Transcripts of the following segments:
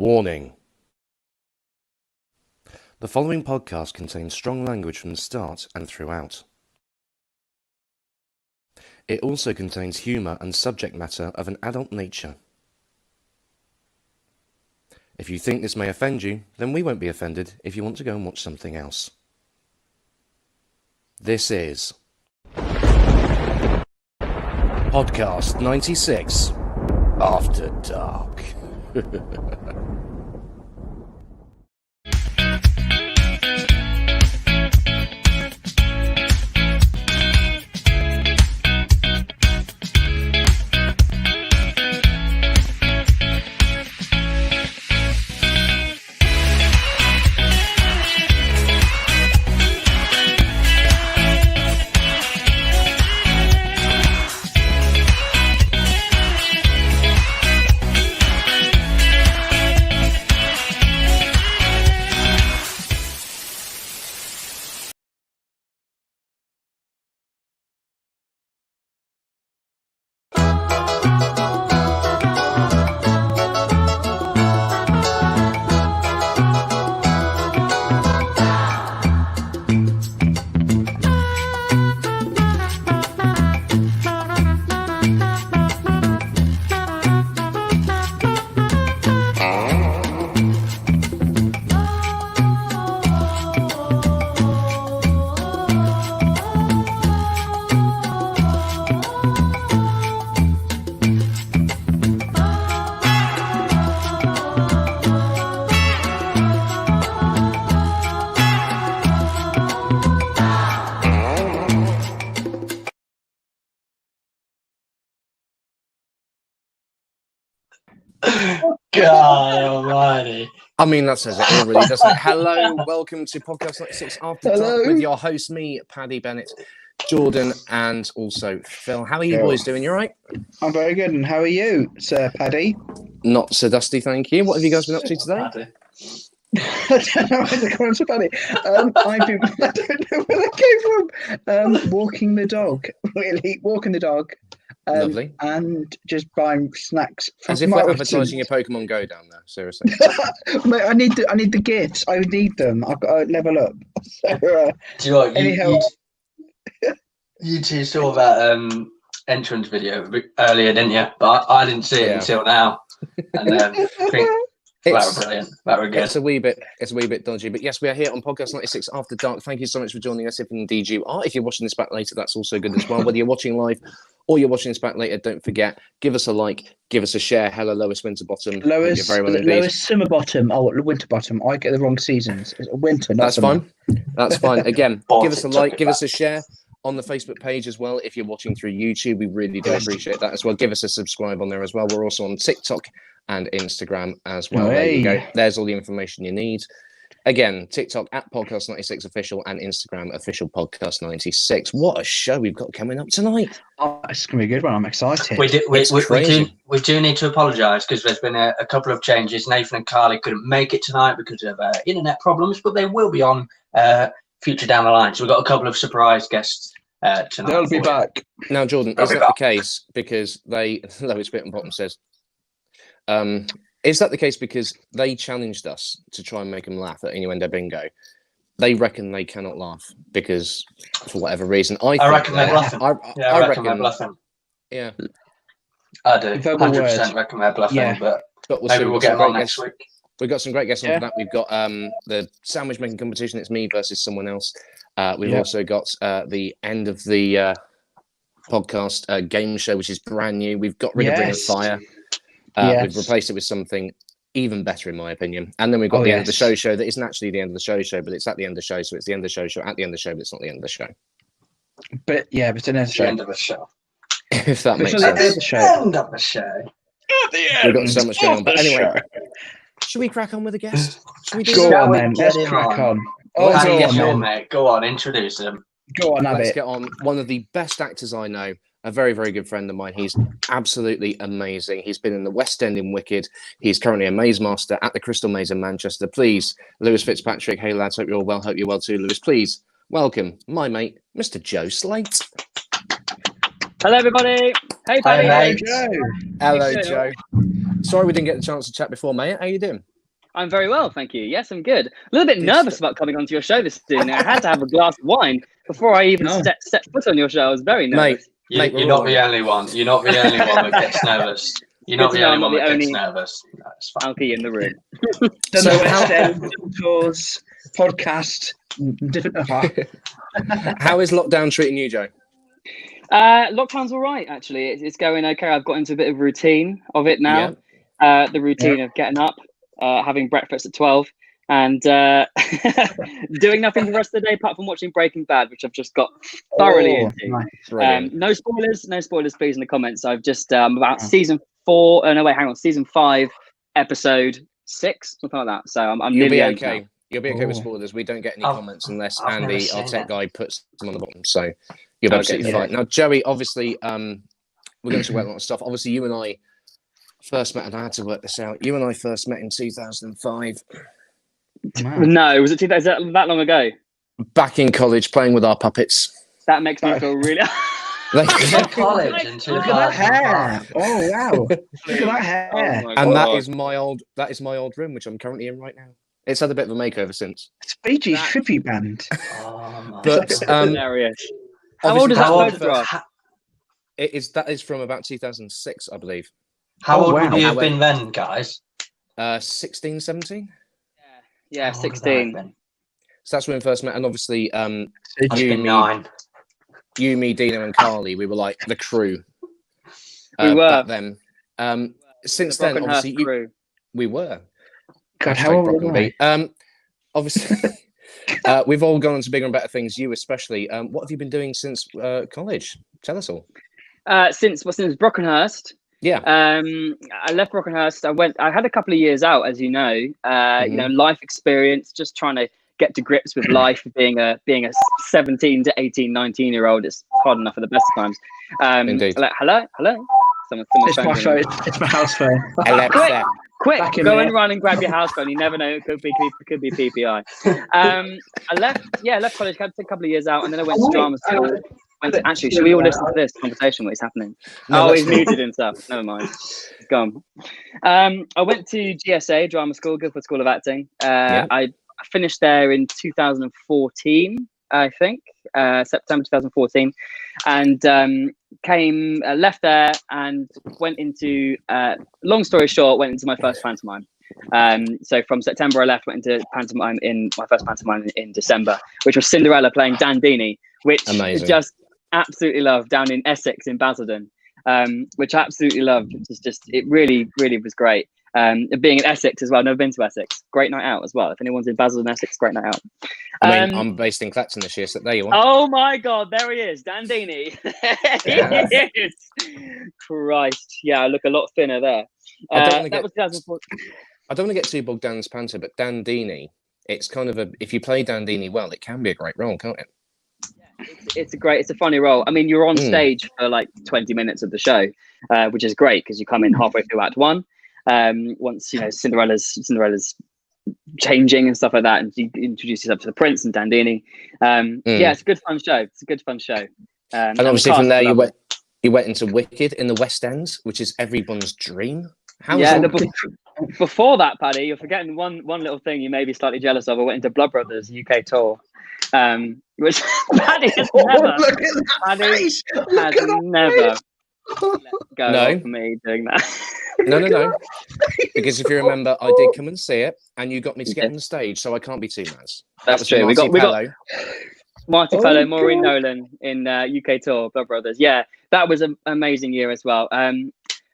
Warning. The following podcast contains strong language from the start and throughout. It also contains humour and subject matter of an adult nature. If you think this may offend you, then we won't be offended if you want to go and watch something else. This is Podcast 96 After Dark. God almighty. I mean, that says it all, really, doesn't it? Hello, welcome to Podcast 96 After Dark with your host, me, Paddy Bennett, Jordan, and also Phil. How are you boys doing? You all right? I'm very good, and how are you, Sir Paddy? Not so dusty, thank you. What have you guys been up to today? I don't know where they're going to Paddy. I don't know where they came from. Walking the dog, really, walking the dog. Lovely. And just buying snacks. As if we're advertising your Pokemon Go down there, seriously. Mate, I need the gifts. I need them. I've got to level up. So, do you know what? You two saw that entrance video earlier, didn't you? But I didn't see it until now. And I think that was brilliant. That was good. It's a wee bit dodgy, but yes, we are here on Podcast 96 After Dark. Thank you so much for joining us. If indeed you are, if you're watching this back later, that's also good as well. Whether you're watching live or you're watching this back later, don't forget, give us a like, give us a share. Hello, Lois Winterbottom. Lois Simmerbottom. Oh, Winterbottom. I get the wrong seasons. It's winter, not That's summer. fine. That's fine. Again, give us a like, give us a share on the Facebook page as well. If you're watching through YouTube, we really do appreciate that as well. Give us a subscribe on there as well. We're also on TikTok and Instagram as well. There you go. There's all the information you need. Again, TikTok at Podcast 96 Official and Instagram Official Podcast 96. What a show we've got coming up tonight. Oh, it's going to be a good one. I'm excited. We do need to apologise because there's been a couple of changes. Nathan and Carly couldn't make it tonight because of internet problems, but they will be on future down the line. So we've got a couple of surprise guests tonight. They'll be back. Now, Jordan, is that the case? Because Lois Winterbottom says, is that the case because they challenged us to try and make them laugh at Innuendo Bingo? They reckon they cannot laugh because, for whatever reason, I reckon they're bluffing. I reckon they're bluffing. Yeah, I do. 100% reckon they're bluffing, but maybe we'll get them on next week. We've got some great guests on for that. We've got the sandwich making competition. It's me versus someone else. We've also got the end of the podcast game show, which is brand new. We've got rid of Ring of Fire. We've replaced it with something even better, in my opinion. And then we've got the end of the show that isn't actually the end of the show, but it's at the end of the show. So it's the end of the show at the end of the show, but it's not the end of the show. But yeah, but it's the end of the show. End of the show. If that makes sense. End of the show. At the end. We've got so much going on. But anyway, should we crack on with the guest? Should we do Go on then. Let's crack on. Mate. Go on, introduce him. Go on, Let's get on. One of the best actors I know. A very, very good friend of mine. He's absolutely amazing. He's been in the West End in Wicked. He's currently a maze master at the Crystal Maze in Manchester. Please, Lewis Fitzpatrick. Hey, lads. Hope you're all well. Hope you're well too, Lewis. Please welcome my mate, Mr. Joe Slate. Hello, everybody. Hey, Paddy. Hey, Joe. Hello, Joe. Sorry we didn't get the chance to chat before, mate. How you doing? I'm very well, thank you. Yes, I'm good. A little bit nervous about coming onto your show this evening. I had to have a glass of wine before I even set foot on your show. I was very nervous. Mate, You're not the only one. You're not the only one that gets nervous. You're not the only one that gets nervous. That's fine. Alky in the room. So West End tours, podcast, different. How is lockdown treating you, Joe? Lockdown's all right, actually. It's going okay. I've got into a bit of routine of it now. Yeah. The routine of getting up, having breakfast at 12, and doing nothing the rest of the day apart from watching Breaking Bad, which I've just got thoroughly into. Nice. No spoilers, please, in the comments. I've just about season 5, episode 6, something like that. So I'm You'll nearly be okay. Now. You'll be okay with spoilers. We don't get any comments unless Andy, our tech guy, puts them on the bottom. So you'll be absolutely fine. Now, Joey, obviously, we're going to talk about a lot of stuff. Obviously, you and I first met, and I had to work this out. You and I first met in 2005. No, was it 2000? That long ago? Back in college, playing with our puppets. That makes me feel really. College and look at that hair! Oh wow! Look at that hair! And that is my old room, which I'm currently in right now. It's had a bit of a makeover since. It's Fiji trippy band. But how old is that photograph? That is from about 2006, I believe. How old would you have been then, guys? 16, 17. Yeah, 16. So that's when we first met, and obviously, you, me, Dino, and Carly, we were like the crew. We were back then. Since then, obviously, we were. God, how old were we? Obviously, we've all gone on to bigger and better things. You especially. What have you been doing since college? Tell us all. Since Brockenhurst. Yeah. I left Brockenhurst. I had a couple of years out, as you know. You know, life experience, just trying to get to grips with life. Being a 17 to 18, 19-year-old, it's hard enough at the best of times. Indeed. Hello. It's my phone. It's my house phone. Quick, go and run and grab your house phone. You never know; it could be PPI. I left college, had a couple of years out, and then I went to drama school. Actually, should we all listen to this conversation? What is happening? No, he's muted himself. Never mind. It's gone. I went to GSA, Drama School, Guildford School of Acting. I finished there in 2014, I think, September 2014, and left there and went into. Long story short, went into my first pantomime. So from September I left, went into pantomime in my first pantomime in December, which was Cinderella playing Dandini, which I just absolutely loved, down in Essex in Basildon, which I absolutely loved. It really was great. Being in Essex as well, never been to Essex. Great night out as well. If anyone's in Basildon, Essex, great night out. I mean, I'm based in Clacton this year, so there you are. Oh my God, there he is, Dandini. He is. Christ, yeah, I look a lot thinner there. That was 2014. I don't want to get too bogged down in this panto, but Dandini, it's kind of if you play Dandini well, it can be a great role, can't it? Yeah, it's a funny role. I mean, you're on stage for like 20 minutes of the show, which is great because you come in halfway through Act 1. Once you know Cinderella's changing and stuff like that, and you introduce yourself to the Prince and Dandini. Yeah, it's a good fun show. And obviously from there you went into Wicked in the West End, which is everyone's dream. Before that, Paddy, you're forgetting one little thing you may be slightly jealous of. I went into Blood Brothers UK tour, which Paddy has never let go of me doing that. No. Because if you remember, I did come and see it, and you got me to get on the stage, so I can't be too nice. That's true. We got Marty Fellow, Maureen Nolan in UK tour, Blood Brothers. Yeah, that was an amazing year as well.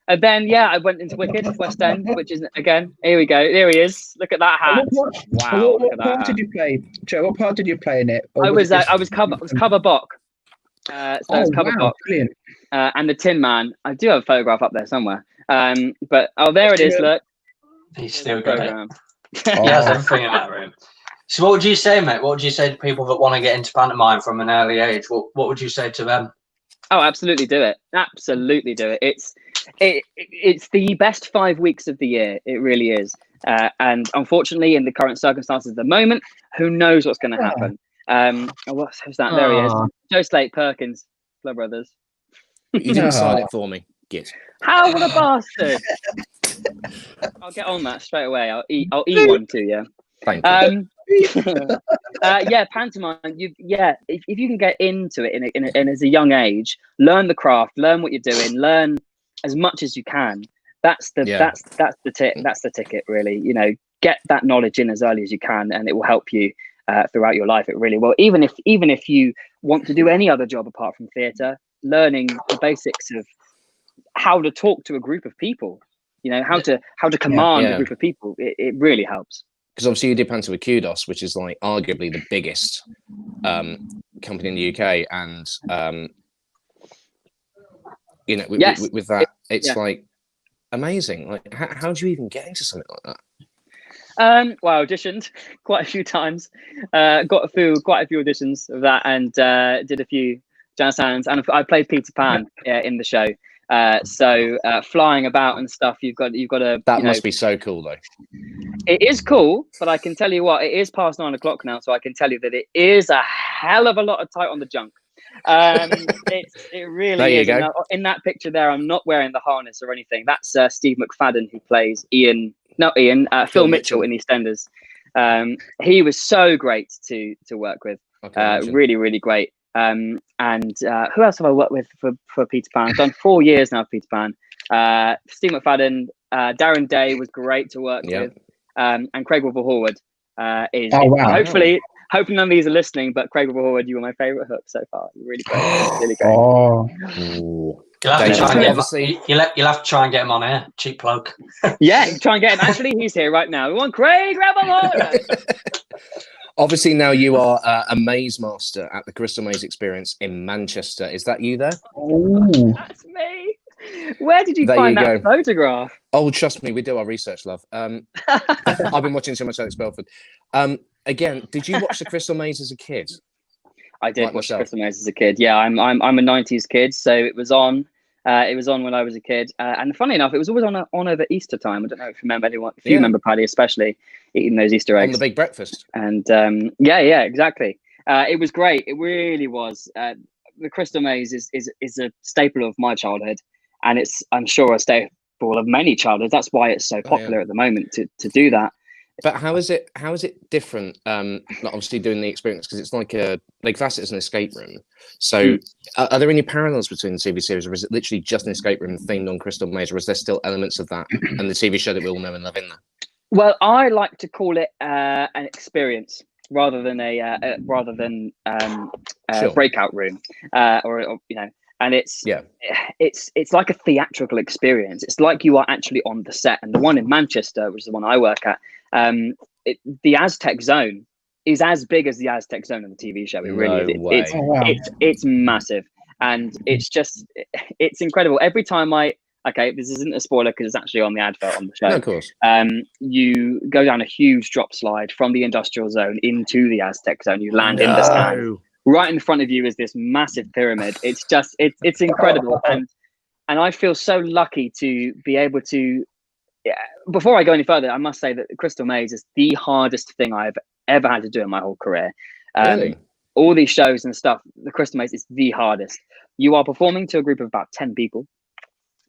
And then, I went into Wicked, West End, which is, again, here we go. There he is. Look at that hat. Wow. What part did you play, Joe? What part did you play in it? I was cover Bok. It's cover Bok. Brilliant. And the Tin Man. I do have a photograph up there somewhere. But there it is. Look. He's still got it. He has everything in that room. So what would you say, mate? What would you say to people that want to get into pantomime from an early age? What would you say to them? Oh, absolutely do it. Absolutely do it. It's the best 5 weeks of the year. It really is. And unfortunately, in the current circumstances at the moment, who knows what's going to happen? Who's that? There he is. Joe Slate Perkins, Blood Brothers. You didn't sign it for me. Good. How, what a bastard! I'll get on that straight away. I'll eat one too. Yeah. Thank you. Yeah, pantomime. If you can get into it in as a young age, learn the craft, learn what you're doing, learn as much as you can. That's the ticket, really. You know, get that knowledge in as early as you can, and it will help you throughout your life. It really will. Even if you want to do any other job apart from theatre, learning the basics of how to talk to a group of people, you know, how to command a group of people, it really helps. Because obviously you did Panto with Kudos, which is like arguably the biggest company in the UK, and you know, with that, it's like amazing. Like, how do you even get into something like that? Well, I auditioned quite a few times, got quite a few auditions of that, and did a few jazz hands, and I played Peter Pan in the show. So flying about and stuff, you've got to. That must be so cool, though. It is cool, but I can tell you what, it is past 9 o'clock now, so I can tell you that it is a hell of a lot of tight on the junk. It really is. There you go. In that picture there, I'm not wearing the harness or anything. That's Steve McFadden, who plays Phil Mitchell in EastEnders. He was so great to work with. Really, really great. And who else have I worked with for Peter Pan? I've done 4 years now of Peter Pan. Steve McFadden, Darren Day was great to work with, and Craig Wilbur-Horwood is hopefully none of these are listening, but Craig Wilbur-Horwood, you were my favourite hook so far. You're really great, really great. You'll have to try and get him on air, cheap plug. Yeah, try and get him. Actually, he's here right now. We want Craig Wilbur-Horwood. Obviously, now you are a maze master at the Crystal Maze Experience in Manchester. Is that you there? Oh, that's me. Where did you find that photograph? Oh, trust me, we do our research, love. I've been watching so much Alex Belford. Again, did you watch the Crystal Maze as a kid? I did watch the Crystal Maze as a kid. Yeah, I'm a '90s kid, so it was on. It was on when I was a kid, and funny enough, it was always on over Easter time. I don't know if you remember anyone. If you remember Paddy, especially eating those Easter eggs on the big breakfast. And yeah, exactly. It was great. It really was. The Crystal Maze is a staple of my childhood, and it's, I'm sure, a staple of many childhoods. That's why it's so popular at the moment to do that. But how is it different? Like obviously doing the experience, because it's like they class it as an escape room. So are there any parallels between the TV series, or is it literally just an escape room themed on Crystal Maze, or is there still elements of that and the TV show that we all know and love in there? Well, I like to call it an experience rather than a breakout room, or you know. And it's like a theatrical experience. It's like you are actually on the set. And the one in Manchester, which is the one I work at, the Aztec Zone is as big as the Aztec Zone on the TV show. It really is. It's massive, and it's incredible. Every time this isn't a spoiler because it's actually on the advert on the show. No, of course. You go down a huge drop slide from the industrial zone into the Aztec Zone. You land in the stand. Right in front of you is this massive pyramid. It's incredible, and I feel so lucky to be able to. Before I go any further, I must say that Crystal Maze is the hardest thing I've ever had to do in my whole career. Really? All these shows and stuff, the Crystal Maze is the hardest. You are performing to a group of about 10 people,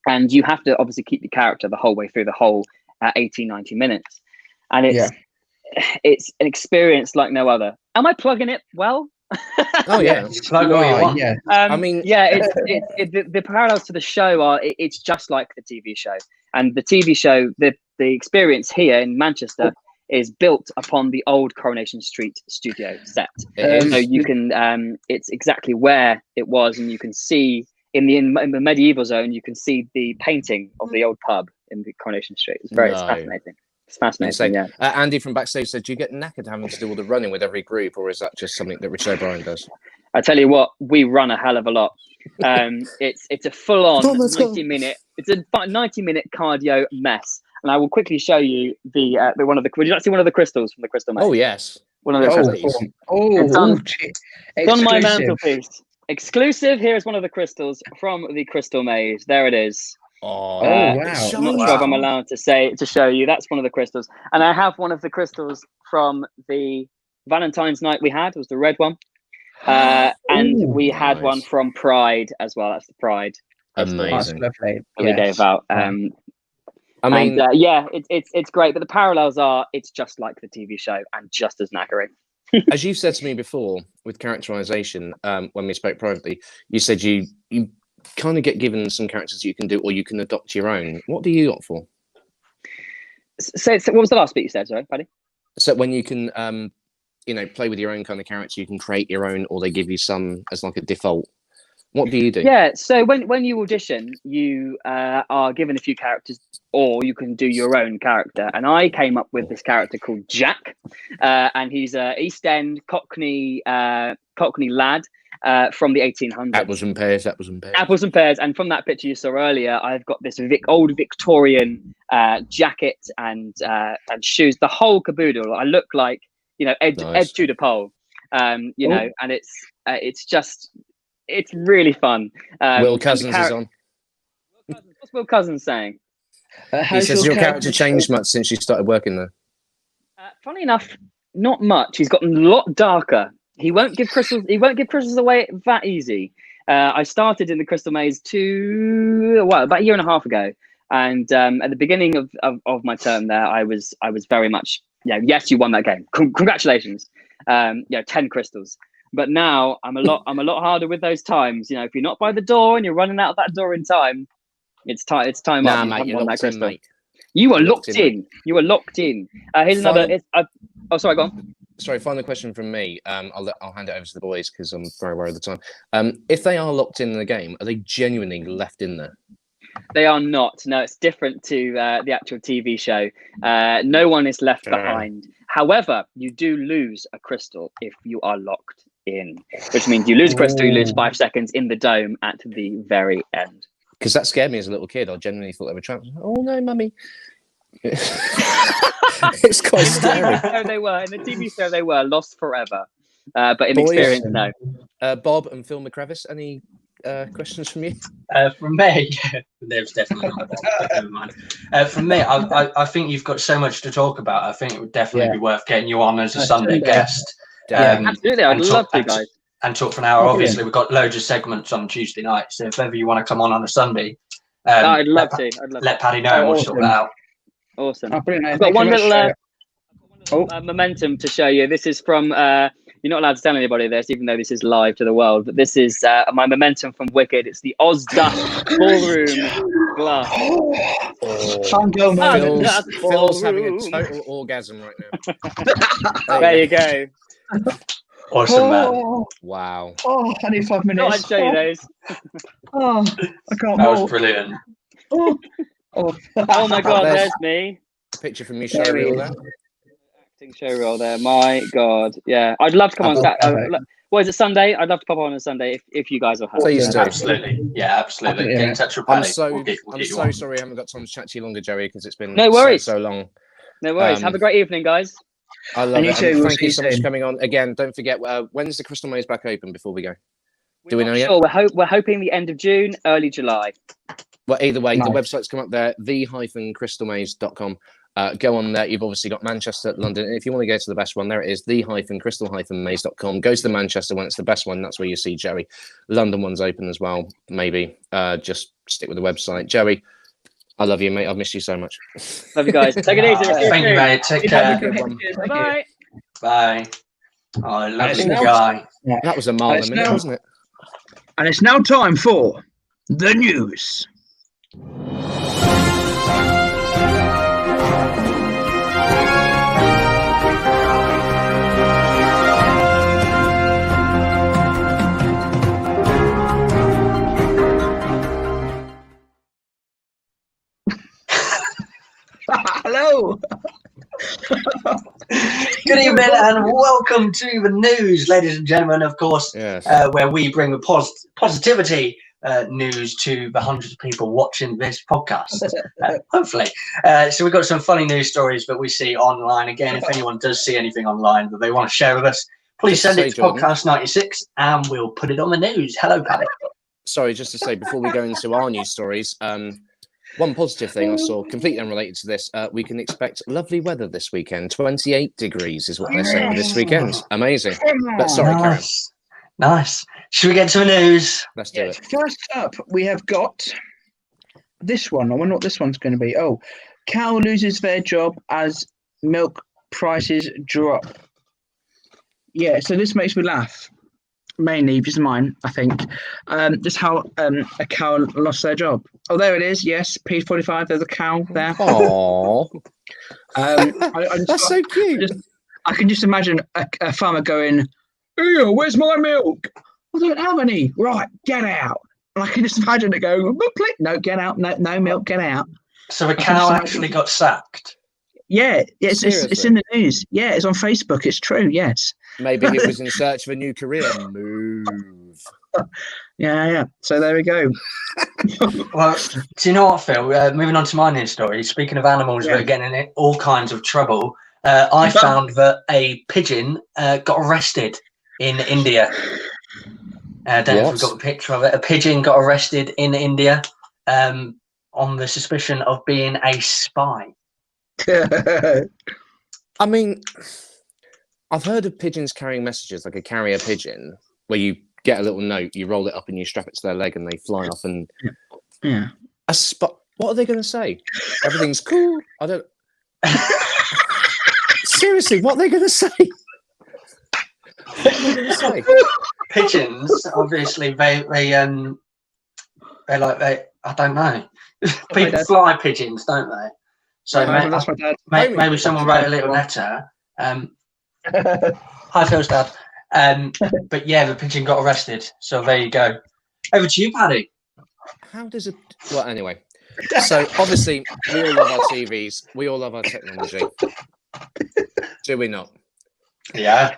and you have to obviously keep your character the whole way through the whole 80, 90 minutes, and it's an experience like no other. Am I plugging it well? Oh yeah, I mean, the parallels to the show are it's just like the TV show, and the TV show, the experience here in Manchester is built upon the old Coronation Street studio set. So you can, it's exactly where it was, and you can see in the medieval zone, you can see the painting of the old pub in the Coronation Street. It's fascinating. It's fascinating. Yeah. Andy from backstage said, "Do you get knackered having to do all the running with every group, or is that just something that Richard O'Brien does?" I tell you what, we run a hell of a lot. It's a full-on 90-minute. It's a 90-minute cardio mess, and I will quickly show you the one of the. Would you like to see one of the crystals from the Crystal Maze? Oh yes, one of the crystals. It's on my mantelpiece. Exclusive. Here is one of the crystals from the Crystal Maze. There it is. Wow! I'm not sure if I'm allowed to show you. That's one of the crystals, and I have one of the crystals from the Valentine's night we had. It was the red one, and we had one from Pride as well. That's the Pride. Amazing. That's lovely. We gave out. I mean, and, it's great, but the parallels are it's just like the TV show and just as knackering. As you said to me before with characterization, when we spoke privately, you said you kind of get given some characters you can do, or you can adopt your own. What do you opt for? So what was the last bit you said, sorry, Paddy? So when you can, play with your own kind of character, you can create your own, or they give you some as like a default. What do you do? Yeah, so when you audition, you are given a few characters, or you can do your own character. And I came up with this character called Jack, and he's a East End Cockney lad from the 1800s. Apples and pears. Apples and pears. And from that picture you saw earlier, I've got this old Victorian jacket and shoes, the whole caboodle. I look like Ed Tudor Pole, and it's really fun. Will Cousins is on. What's Will Cousins saying? He says your character changed much since you started working there. Funny enough, not much. He's gotten a lot darker. He won't give crystals away that easy. I started in the Crystal Maze about a year and a half ago, and at the beginning of my term there, I was very much yes, you won that game. Congratulations. 10 crystals. But now I'm a lot harder with those times. If you're not by the door and you're running out of that door in time, it's time nah, up. Mate, you're locked in, mate. You are locked in. You are locked in. Here's another. Sorry, go on. Sorry, final question from me. I'll hand it over to the boys because I'm very worried of the time. If they are locked in the game, are they genuinely left in there? They are not. No, it's different to the actual TV show. No one is left behind. However, you do lose a crystal if you are locked in, which means you lose a crystal, you lose 5 seconds in the dome at the very end. Because that scared me as a little kid. I genuinely thought they were trapped. Oh no, mummy. It's quite scary. In the TV show, they were lost forever. But in experience, no. Bob and Phil McCrevis, any questions from you? From me, there's definitely not. Never mind. From me, I think you've got so much to talk about. I think it would definitely be worth getting you on as a Sunday guest. Absolutely, I'd love to, guys. And talk for an hour. Obviously, we've got loads of segments on Tuesday night, so if ever you want to come on a Sunday, I'd love to. Let Paddy know and we'll sort that out. Awesome. I've got one little momentum to show you. This is from, you're not allowed to tell anybody this, even though this is live to the world, but this is my momentum from Wicked. It's the Oz Dust Ballroom glass. Phil's having a total orgasm right now. There you go. Awesome, man. Wow. I need 5 minutes. I'd show you those. I can't. That was brilliant. Oh my God, there's me. A picture from me showreel there. Acting showreel there. My God, yeah. I'd love to come on. What is it, Sunday? I'd love to pop on Sunday if you guys will have. Please do. Absolutely. Yeah, absolutely. Get in touch with Paddy. I'm so sorry I haven't got time to chat to you longer, Jerry, because it's been so long. No worries. Have a great evening, guys. I love it. Too. Thank you so much for coming on. Again, don't forget, when's the Crystal Maze back open before we go? Do we know yet? We're hoping the end of June, early July. Well, either way, the website's come up there, the-crystalmaze.com. Go on there. You've obviously got Manchester, London. And if you want to go to the best one, there it is, the-crystal-maze.com. Go to the Manchester one. It's the best one. That's where you see Jerry. London one's open as well, maybe. Just stick with the website. Jerry, I love you, mate. I've missed you so much. Love you guys. Take it easy. Thank you, mate. Take care. Bye. Bye. Oh, lovely guy. That was a mile a minute, wasn't it? And it's now time for the news. Hello. Good evening and welcome to the news, ladies and gentlemen. Of course, where we bring the positivity news to the hundreds of people watching this podcast. Hopefully, so we've got some funny news stories that we see online. Again, if anyone does see anything online that they want to share with us, please send it to Podcast 96 and we'll put it on the news. Hello, Paddy. Sorry, just to say before we go into our news stories. One positive thing I saw, completely unrelated to this, we can expect lovely weather this weekend. 28 degrees is what they're saying this weekend. Amazing. But sorry, Karen. Nice. Should we get to the news? Let's do it. First up, we have got this one. I wonder what this one's going to be. Oh, Cow loses their job as milk prices drop. Yeah, so this makes me laugh. Mainly, just mine, I think. Just how a cow lost their job. Oh, there it is. Yes, P45. There's a cow there. Aww. That's so cute. I can just imagine a farmer going, "Ew, where's my milk? I don't have any. Right, get out." And I can just imagine it going, "No, get out. No milk, get out." So a cow actually got sacked? Yeah, it's in the news. Yeah, it's on Facebook. It's true, yes. Maybe it was in search of a new career. Move. Yeah. So there we go. Well, do you know what, Phil? Moving on to my news story. Speaking of animals that are getting in all kinds of trouble, I found that a pigeon got arrested in India. I don't know if we've got a picture of it. A pigeon got arrested in India on the suspicion of being a spy. I mean, I've heard of pigeons carrying messages, like a carrier pigeon, where you get a little note, you roll it up and you strap it to their leg and they fly off and... Yeah. What are they going to say? Everything's cool? I don't... Seriously, what are they going to say? What are they going to say? Pigeons, obviously, they I don't know. People fly pigeons, don't they? So maybe someone wrote a little letter. Hi, Phil's dad. But yeah, the pigeon got arrested. So there you go. Over to you, Paddy. How does it? Well, anyway. So obviously, we all love our TVs. We all love our technology. Do we not? Yeah.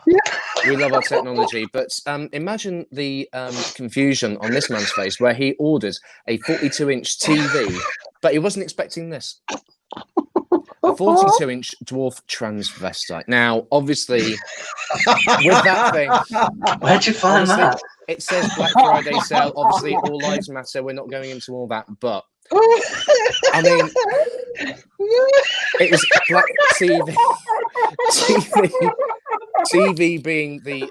We love our technology, but imagine the confusion on this man's face where he orders a 42-inch TV, but he wasn't expecting this. A 42-inch dwarf transvestite. Now, obviously, with that thing... Where'd you find that? It says Black Friday sale. Obviously, all lives matter. We're not going into all that, but... I mean, it was Black TV being the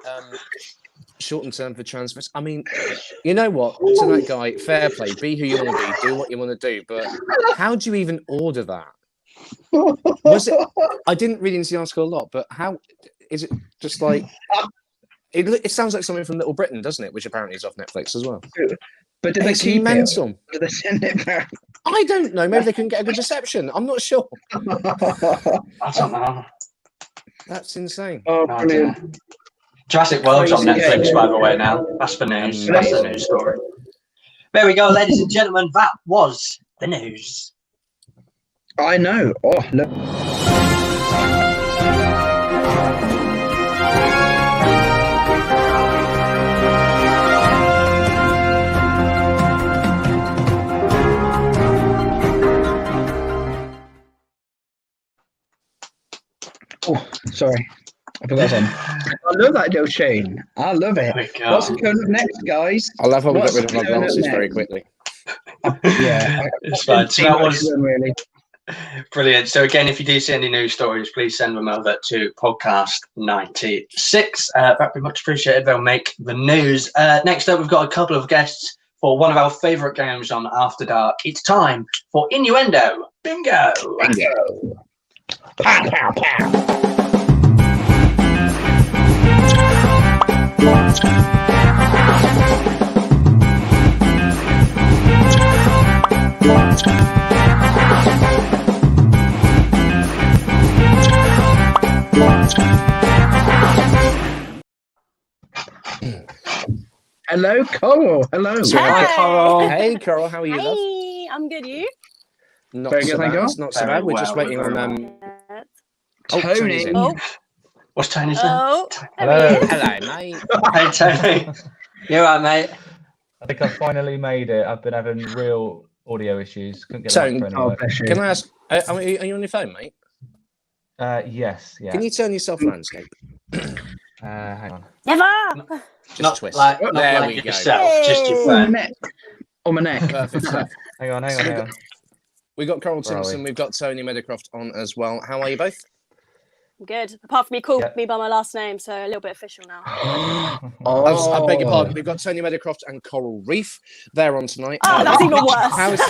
shortened term for transvestite. I mean, you know what? To that guy, fair play. Be who you want to be. Do what you want to do. But how do you even order that? Was it? I didn't read into the article a lot, but how is it? Just like it sounds like something from Little Britain, doesn't it? Which apparently is off Netflix as well. But did they keep mental? It? Did they send it back? I don't know. Maybe they couldn't get a good reception. I'm not sure. I don't know. That's insane. Oh, brilliant. Jurassic World's on Netflix, by the way, now. That's the news. That's the news story. There we go, ladies and gentlemen. That was the news. I know. Oh, look. Oh, sorry. I forgot one. I love that little chain. I love it. What's going on next, guys? I love how we got rid of our glasses very quickly. Yeah, it's fine. So that was really brilliant. So again, if you do see any news stories, please send them over to podcast96. That'd be much appreciated. They'll make the news. Next up, we've got a couple of guests for one of our favourite games on After Dark. It's time for Innuendo Bingo. Bingo. Pow, pow, pow. Hello, Coral. Hello. Hi, Coral. Hey, Coral. How are you, love? Hey, I'm good. You? Not Very so good, bad. thank you. It's not so bad. We're just waiting on Tony. Oh. What's Tony's name? Oh. Hello. Hello, mate. Hey, Tony. You all right, mate? I think I finally made it. I've been having real audio issues. Couldn't get Tony, the microphone to work. Can I ask? Are you on your phone, mate? Yes. Yeah. Can you turn yourself landscape? Hang on. Never. Just Not twist. like, There not like we go. yourself, just your On my phone. neck. On my neck. Perfect stuff. Hang on. We've got Coral Where are Simpson. we? We've got Tony Meadowcroft on as well. How are you both? I'm good. Apart from you called Yeah. me by my last name, so a little bit official now. I beg your pardon. We've got Tony Meadowcroft and Coral Reef. They're on tonight. Oh, that's even worse. How is...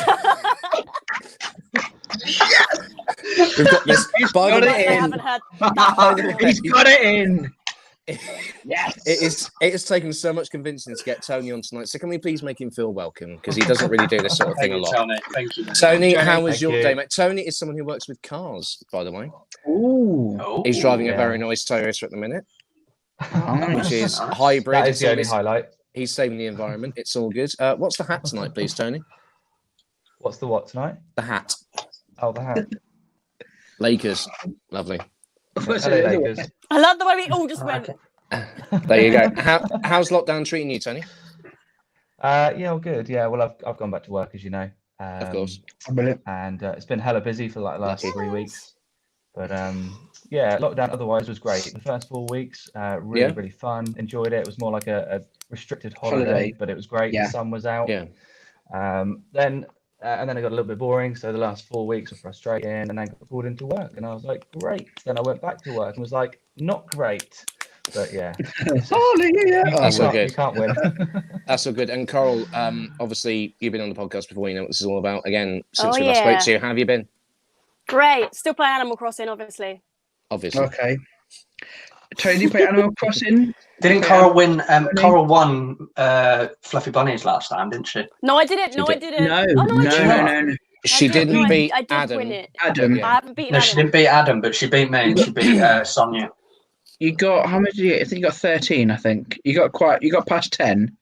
We've got this. By the got way, it I in. haven't heard that. He's got it in. Yes. it has taken so much convincing to get Tony on tonight. So can we please make him feel welcome? Because he doesn't really do this sort of thing a lot. Thank you. Tony, how was Thank your you. day, mate? Tony is someone who works with cars, by the way. Ooh. He's driving a yeah. very nice Toyota at the minute, Nice. which is Nice. hybrid. That is the only It's- highlight. He's saving the environment. It's all good. What's the hat tonight, please, Tony? What's the what tonight? The hat. Oh, the hat. Lakers. Lovely. LA Lakers. I love the way we all just went. There you go. How's lockdown treating you, Tony? Yeah, all good. Yeah, well, I've gone back to work, as you know. Of course. Brilliant. And it's been hella busy for like the last Lucky. 3 weeks. But yeah, lockdown otherwise was great. The first 4 weeks, really fun. Enjoyed it. It was more like a restricted holiday, but it was great. Yeah. The sun was out. Yeah. Then it got a little bit boring. So the last 4 weeks were frustrating, and then got pulled into work, and I was like, great. Then I went back to work and was like, not great. But yeah, That's all good. You can't win. That's all good. And Coral, obviously you've been on the podcast before. You know what this is all about. Again, since Oh, we last spoke yeah. to you, how have you been? Great. Still play Animal Crossing, obviously. Obviously. Okay. Tony, do you play Animal Crossing? Didn't Coral win? Coral won Fluffy Bunnies last time, didn't she? No, I didn't. No, She I did- didn't. No, Oh, no, I did not. no. She I did. didn't No, beat I did Adam. win it. Adam, Yeah. I haven't beaten No, Adam. she didn't beat Adam, but she beat me and she beat Sonia. you got how much did you get? I think you got 13. I think you got past 10.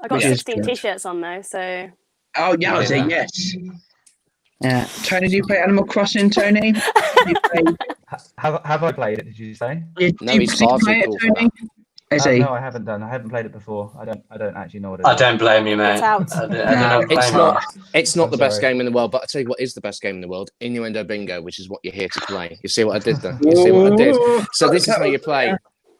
I got Which is 16 good. t-shirts on though, so Oh, yeah, I was Yeah. a yes. Yeah, Tony, do you play Animal Crossing, Tony? Do you play, Have I played it? Did you say? No, do you he's far too play it, cool for Tony? Is he? No, I haven't done. I haven't played it before. I don't actually know what it is. I don't blame you, mate. It's out. I don't It's blame not. her. It's not I'm the best sorry. game in the world, but I tell you what is the best game in the world: Innuendo Bingo, which is what you're here to play. You see what I did there? You see what I did? So this is how you play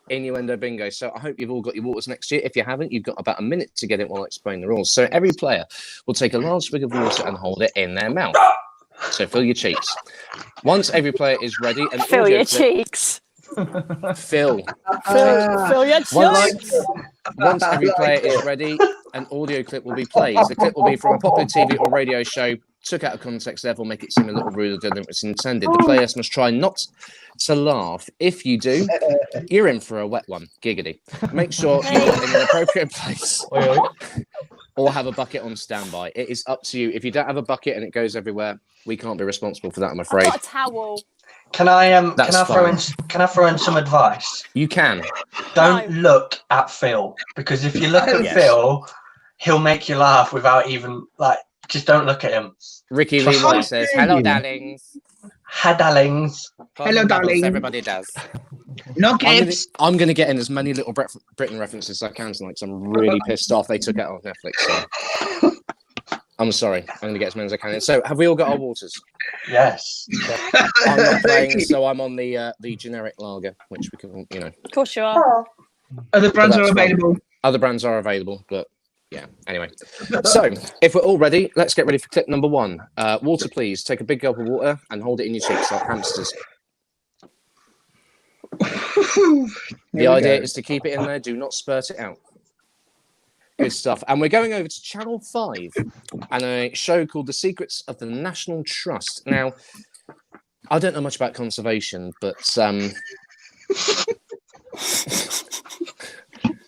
Innuendo Bingo. So I hope you've all got your waters next to you. If you haven't, you've got about a minute to get it while I explain the rules. So every player will take a large swig of water and hold it in their mouth. So fill your cheeks. Once every player is ready, and fill your cheeks. Fill. Fill your cheeks. Once every player is ready, an audio clip will be played. The clip will be from a popular TV or radio show, took out of context, therefore make it seem a little ruder than it's intended. The players must try not to laugh. If you do, you're in for a wet one. Giggity. Make sure you're in an appropriate place Oi, oi. or have a bucket on standby. It is up to you. If you don't have a bucket and it goes everywhere, we can't be responsible for that, I'm I've afraid. got a towel. Can I That's can I throw in some advice? You can. Don't No. look at Phil, because if you look at Yes. Phil, he'll make you laugh without even just don't look at him. Ricky Trust Leroy me. says, "Hello, darlings." Hi, darlings. Hello, darling. Everybody does. No games. I'm gonna get in as many little Britain references as I can tonight, because I'm really pissed off they took it off Netflix. So. I'm sorry. I'm gonna get as many as I can in. So have we all got our waters? Yes. I'm not playing, so I'm on the generic lager, which we can, you know. Of course you are. Other brands That's are fine. available. Other brands are available, but yeah. Anyway, so if we're all ready, let's get ready for clip number 1. Water, please. Take a big gulp of water and hold it in your cheeks like hamsters. The idea is to keep it in there. Do not spurt it out. Good stuff. And we're going over to Channel 5 and a show called The Secrets of the National Trust. Now, I don't know much about conservation, but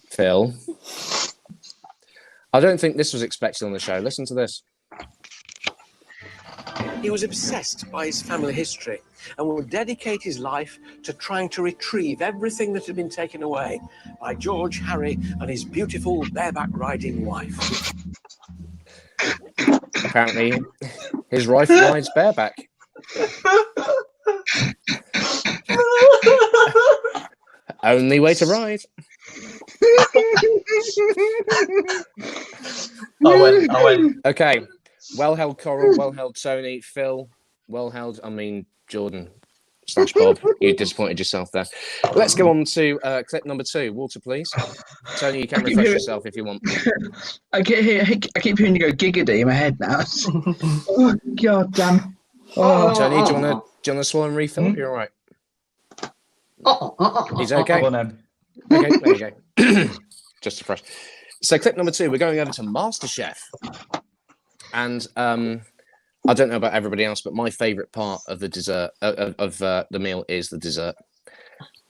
Phil, I don't think this was expected on the show. Listen to this. He was obsessed by his family history and would dedicate his life to trying to retrieve everything that had been taken away by George, Harry, and his beautiful bareback riding wife. Apparently, his wife rides bareback. Only way to ride. I win. Okay. Well held, Coral. Well held, Tony. Phil. Well held. I mean, Jordan / Bob. You disappointed yourself there. Let's go on to clip number 2. Water, please. Tony, you can refresh yourself if you want. I keep hearing you go giggity in my head now. Oh, God damn. Oh, Tony, do you want to swallow and refill? You're all right. He's okay. Go on then. Okay, there you go. Just fresh. So clip number 2, we're going over to MasterChef. And I don't know about everybody else, but my favourite part of the dessert of the meal is the dessert.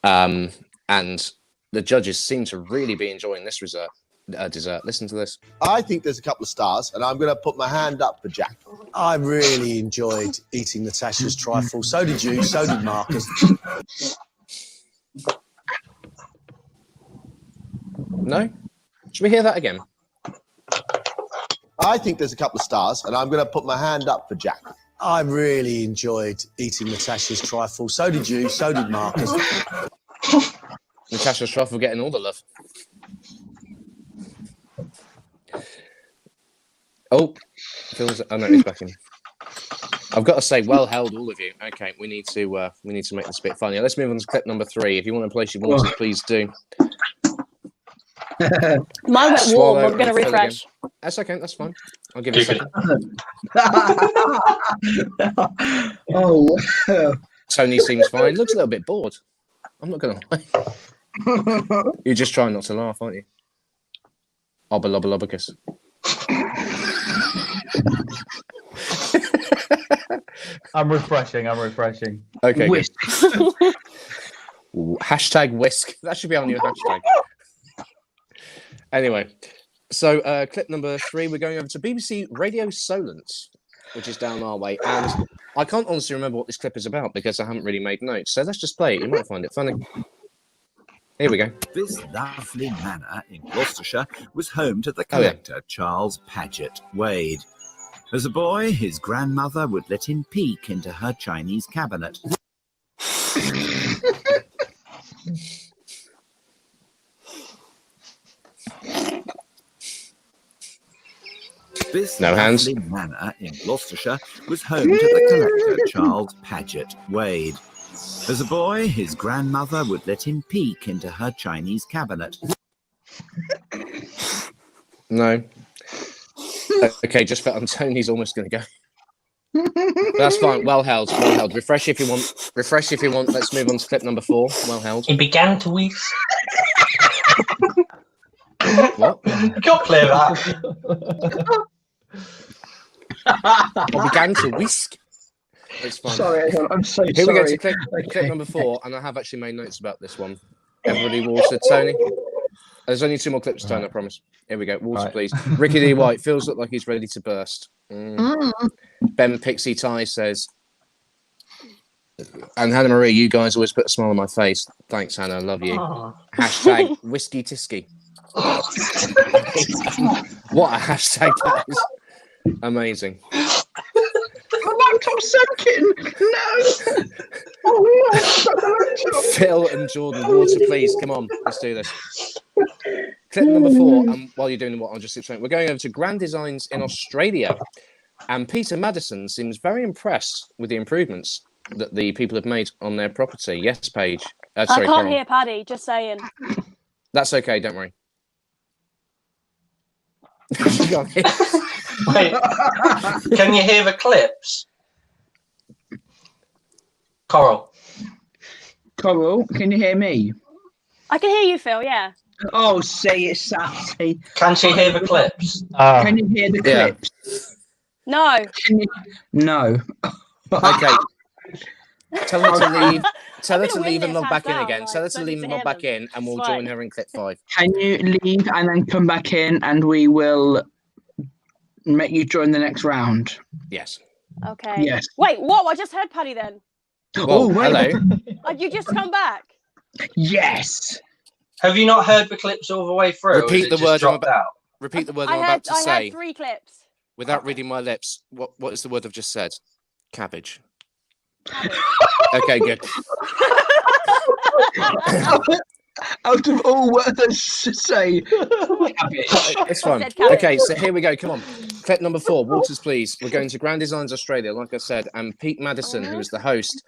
And the judges seem to really be enjoying this dessert. Listen to this. I think there's a couple of stars, and I'm going to put my hand up for Jack. I really enjoyed eating Natasha's trifle. So did you. So did Marcus. No? Should we hear that again? I think there's a couple of stars, and I'm going to put my hand up for Jack. I really enjoyed eating Natasha's trifle. So did you. So did Marcus. Natasha's trifle getting all the love. Oh, no, he's back in. I've got to say, well held, all of you. Okay, we need to make this a bit funnier. Let's move on to clip number 3. If you want to place your waters, please do. Mine went warm. I'm going to refresh. That's okay. That's fine. I'll give you a second. Oh, Tony seems fine. Looks a little bit bored. I'm not going to lie. You're just trying not to laugh, aren't you? Obalobacus. I'm refreshing. Okay. whisk. Hashtag whisk. That should be our new hashtag. Anyway, so clip number 3, we're going over to BBC Radio Solent, which is down our way. And I can't honestly remember what this clip is about because I haven't really made notes. So let's just play it. You might find it funny. Here we go. This lovely manor in Gloucestershire was home to the collector Charles Paget Wade. As a boy, his grandmother would let him peek into her Chinese cabinet. This lovely manor in Gloucestershire was home to the collector Charles Paget Wade. As a boy, his grandmother would let him peek into her Chinese cabinet. No. Okay, just felt Tony's almost going to go. That's fine. Well held. Well held. Refresh if you want. Refresh if you want. Let's move on to clip number 4. Well held. He began to whisk. What? Can't play that. I began to whisk. It's fine. Sorry, I'm so sorry. Here we go to clip number 4, and I have actually made notes about this one. Everybody, water. Tony. There's only 2 more clips, Tony, I promise. Here we go. Water, please. Ricky D. White feels like he's ready to burst. Ben Pixie Ty says, and Hannah Marie, you guys always put a smile on my face. Thanks, Hannah. I love you. Hashtag whiskey tisky. What a hashtag that is. Amazing. My laptop's sinking. No. Oh no. Phil and Jordan, water, please. Come on, let's do this. Clip number 4. And while you're doing what, I'll just explain. We're going over to Grand Designs in Australia, and Peter Madison seems very impressed with the improvements that the people have made on their property. Yes, Paige. I can't hear Paddy. Just saying. That's okay. Don't worry. Wait, can you hear the clips? Coral, can you hear me? I can hear you, Phil. Yeah. Oh, say it, sassy. Can she hear the clips? Can you hear the clips? No. No. Okay. Tell her to leave. Tell her to leave and log back in again. Tell her to leave and log back in, and we'll join her in clip 5. Can you leave and then come back in, and we will make you join the next round? Yes. Okay. Yes. Wait, what? I just heard Paddy then. Well, hello. You just come back. Yes. Have you not heard the clips all the way through? Repeat the word I'm about. Repeat the word I'm about to say. I heard 3 clips. Without reading my lips, what is the word I've just said? Cabbage. Okay, good. Out of all words I should say, cabbage. It's fine. Okay, so here we go. Come on. Clip number 4. Waters, please. We're going to Grand Designs Australia, like I said, and Pete Madison, who is the host,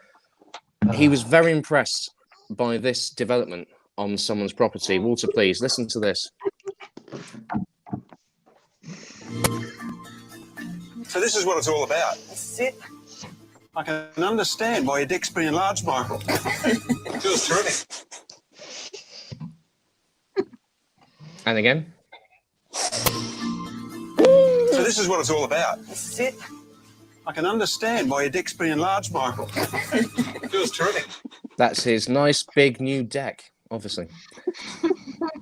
he was very impressed by this development on someone's property. Water, please. Listen to this. So this is what it's all about. This is it. I can understand why your dick's been enlarged, Michael. Feels terrific. And again. So this is what it's all about. This is it. I can understand why your dick's pretty enlarged, Michael. Feels terrific. That's his nice big new deck, obviously.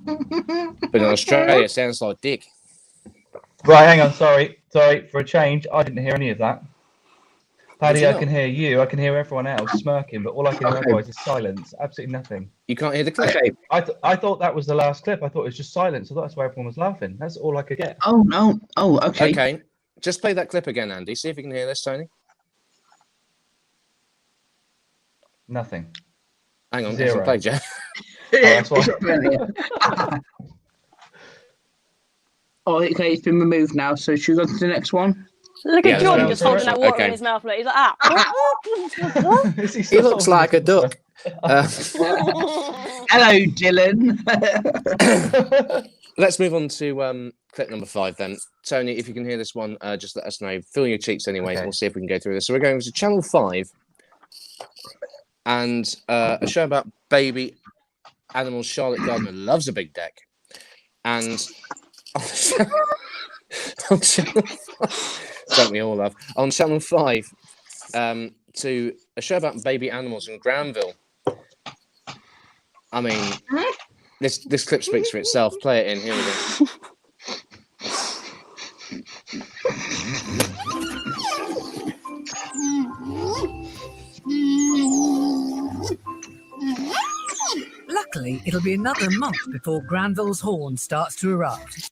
But in Australia, it sounds like dick. Right, hang on. Sorry for a change. I didn't hear any of that. Paddy, I not? can hear you. I can hear everyone else smirking, but all I can hear otherwise is silence. Absolutely nothing. You can't hear the clip. Okay. I thought that was the last clip. I thought it was just silence. I thought that's why everyone was laughing. That's all I could get. Oh no. Oh, okay. Okay. Just play that clip again, Andy. See if you can hear this, Tony. Nothing. Hang on, Zero. hasn't played yet. That's why. Oh, okay, it's been removed now. So should we go to the next one? Look Yeah, at Jordan that's just holding right. that water Okay. in his mouth. Look, he's like, ah. He looks like a duck. Hello, Dylan. Let's move on to clip number 5 then. Tony, if you can hear this one, just let us know. Fill your cheeks anyway. Okay. We'll see if we can go through this. So we're going to Channel 5 and a show about baby animals. Charlotte Gardner loves a big deck. And on Channel 5, don't we all love? On Channel 5, to a show about baby animals in Granville. I mean, this clip speaks for itself. Play it in. Here we go. Luckily, it'll be another month before Granville's horn starts to erupt.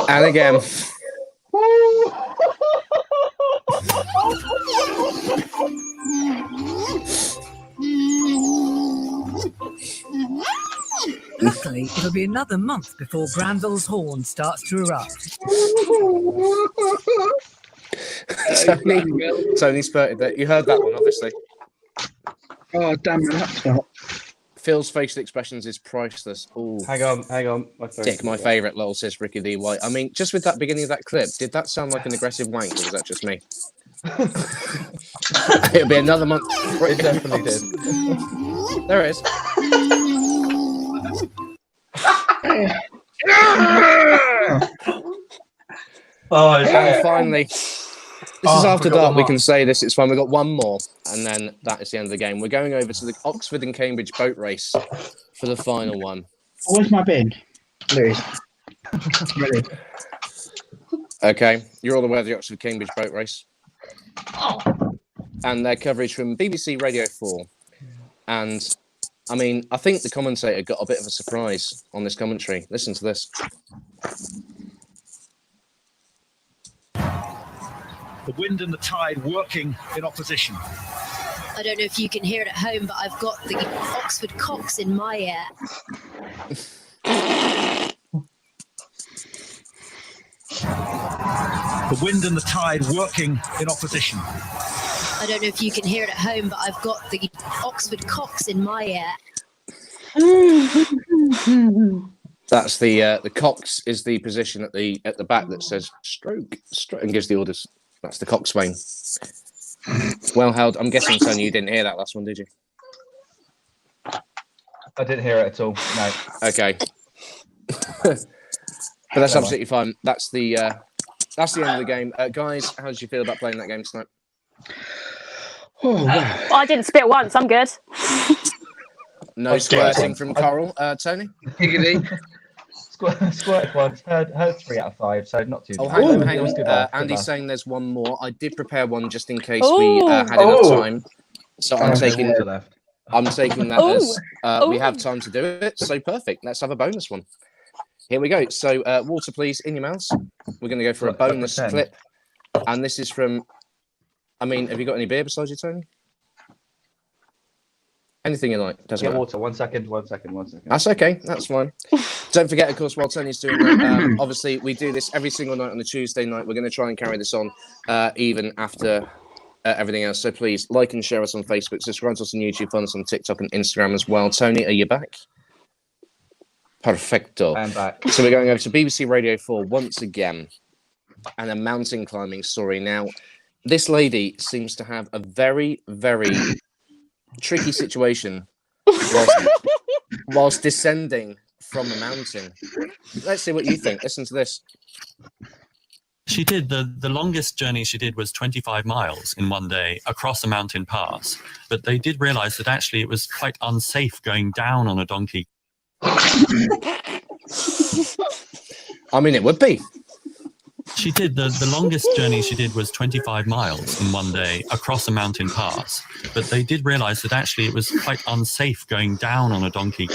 And again. Luckily, it'll be another month before Granville's horn starts to erupt. Tony spurted that. You heard that one, obviously. Oh, damn it, that's not. Phil's facial expressions is priceless. Ooh. Hang on. Dick, my favourite, lol, says Ricky D. White. I mean, just with that beginning of that clip, did that sound like an aggressive wank, or was that just me? It'll be another month. It definitely did. There it is. And finally, this is after dark. We can say this. It's fine. We've got one more, and then that is the end of the game. We're going over to the Oxford and Cambridge boat race for the final one. Where's my bin? Lewis. Ready. Okay, you're all aware of the Oxford Cambridge boat race. And their coverage from BBC Radio 4. And, I mean, I think the commentator got a bit of a surprise on this commentary. Listen to this. The wind and the tide working in opposition. I don't know if you can hear it at home, but I've got the Oxford cocks in my ear. The wind and the tide working in opposition. I don't know if you can hear it at home, but I've got the Oxford cocks in my ear. That's the cox is the position at the back that says stroke and gives the orders. That's the coxswain. Well held. I'm guessing, Tony, you didn't hear that last one, did you? I didn't hear it at all. No. Okay. But that's absolutely fine. That's the end of the game. Guys, how did you feel about playing that game tonight? Oh, wow. I didn't spit once. I'm good. No squirting from Coral. Tony? Squirt once. Heard 3 out of 5, so not too bad. Oh, hang on. Good Andy's saying there's one more. I did prepare one just in case we had enough time. So I'm taking that as we have time to do it. So perfect. Let's have a bonus one. Here we go. So water, please, in your mouths. We're going to go for a bonus clip. And this is from, I mean, have you got any beer beside you, Tony? Anything you like. Doesn't matter. Water. One second. That's okay. That's fine. Don't forget, of course, while Tony's doing that, obviously, we do this every single night on a Tuesday night. We're going to try and carry this on even after everything else. So please like and share us on Facebook. Subscribe to us on YouTube. Follow us on TikTok and Instagram as well. Tony, are you back? Perfecto. I'm back. So we're going over to BBC Radio 4 once again and a mountain climbing story. Now, this lady seems to have a very, very tricky situation whilst descending from a mountain. Let's see what you think. Listen to this. She did. The longest journey she did was 25 miles in one day across a mountain pass. But they did realise that actually it was quite unsafe going down on a donkey. I mean, it would be. She did. The longest journey she did was 25 miles in one day across a mountain pass. But they did realise that actually it was quite unsafe going down on a donkey.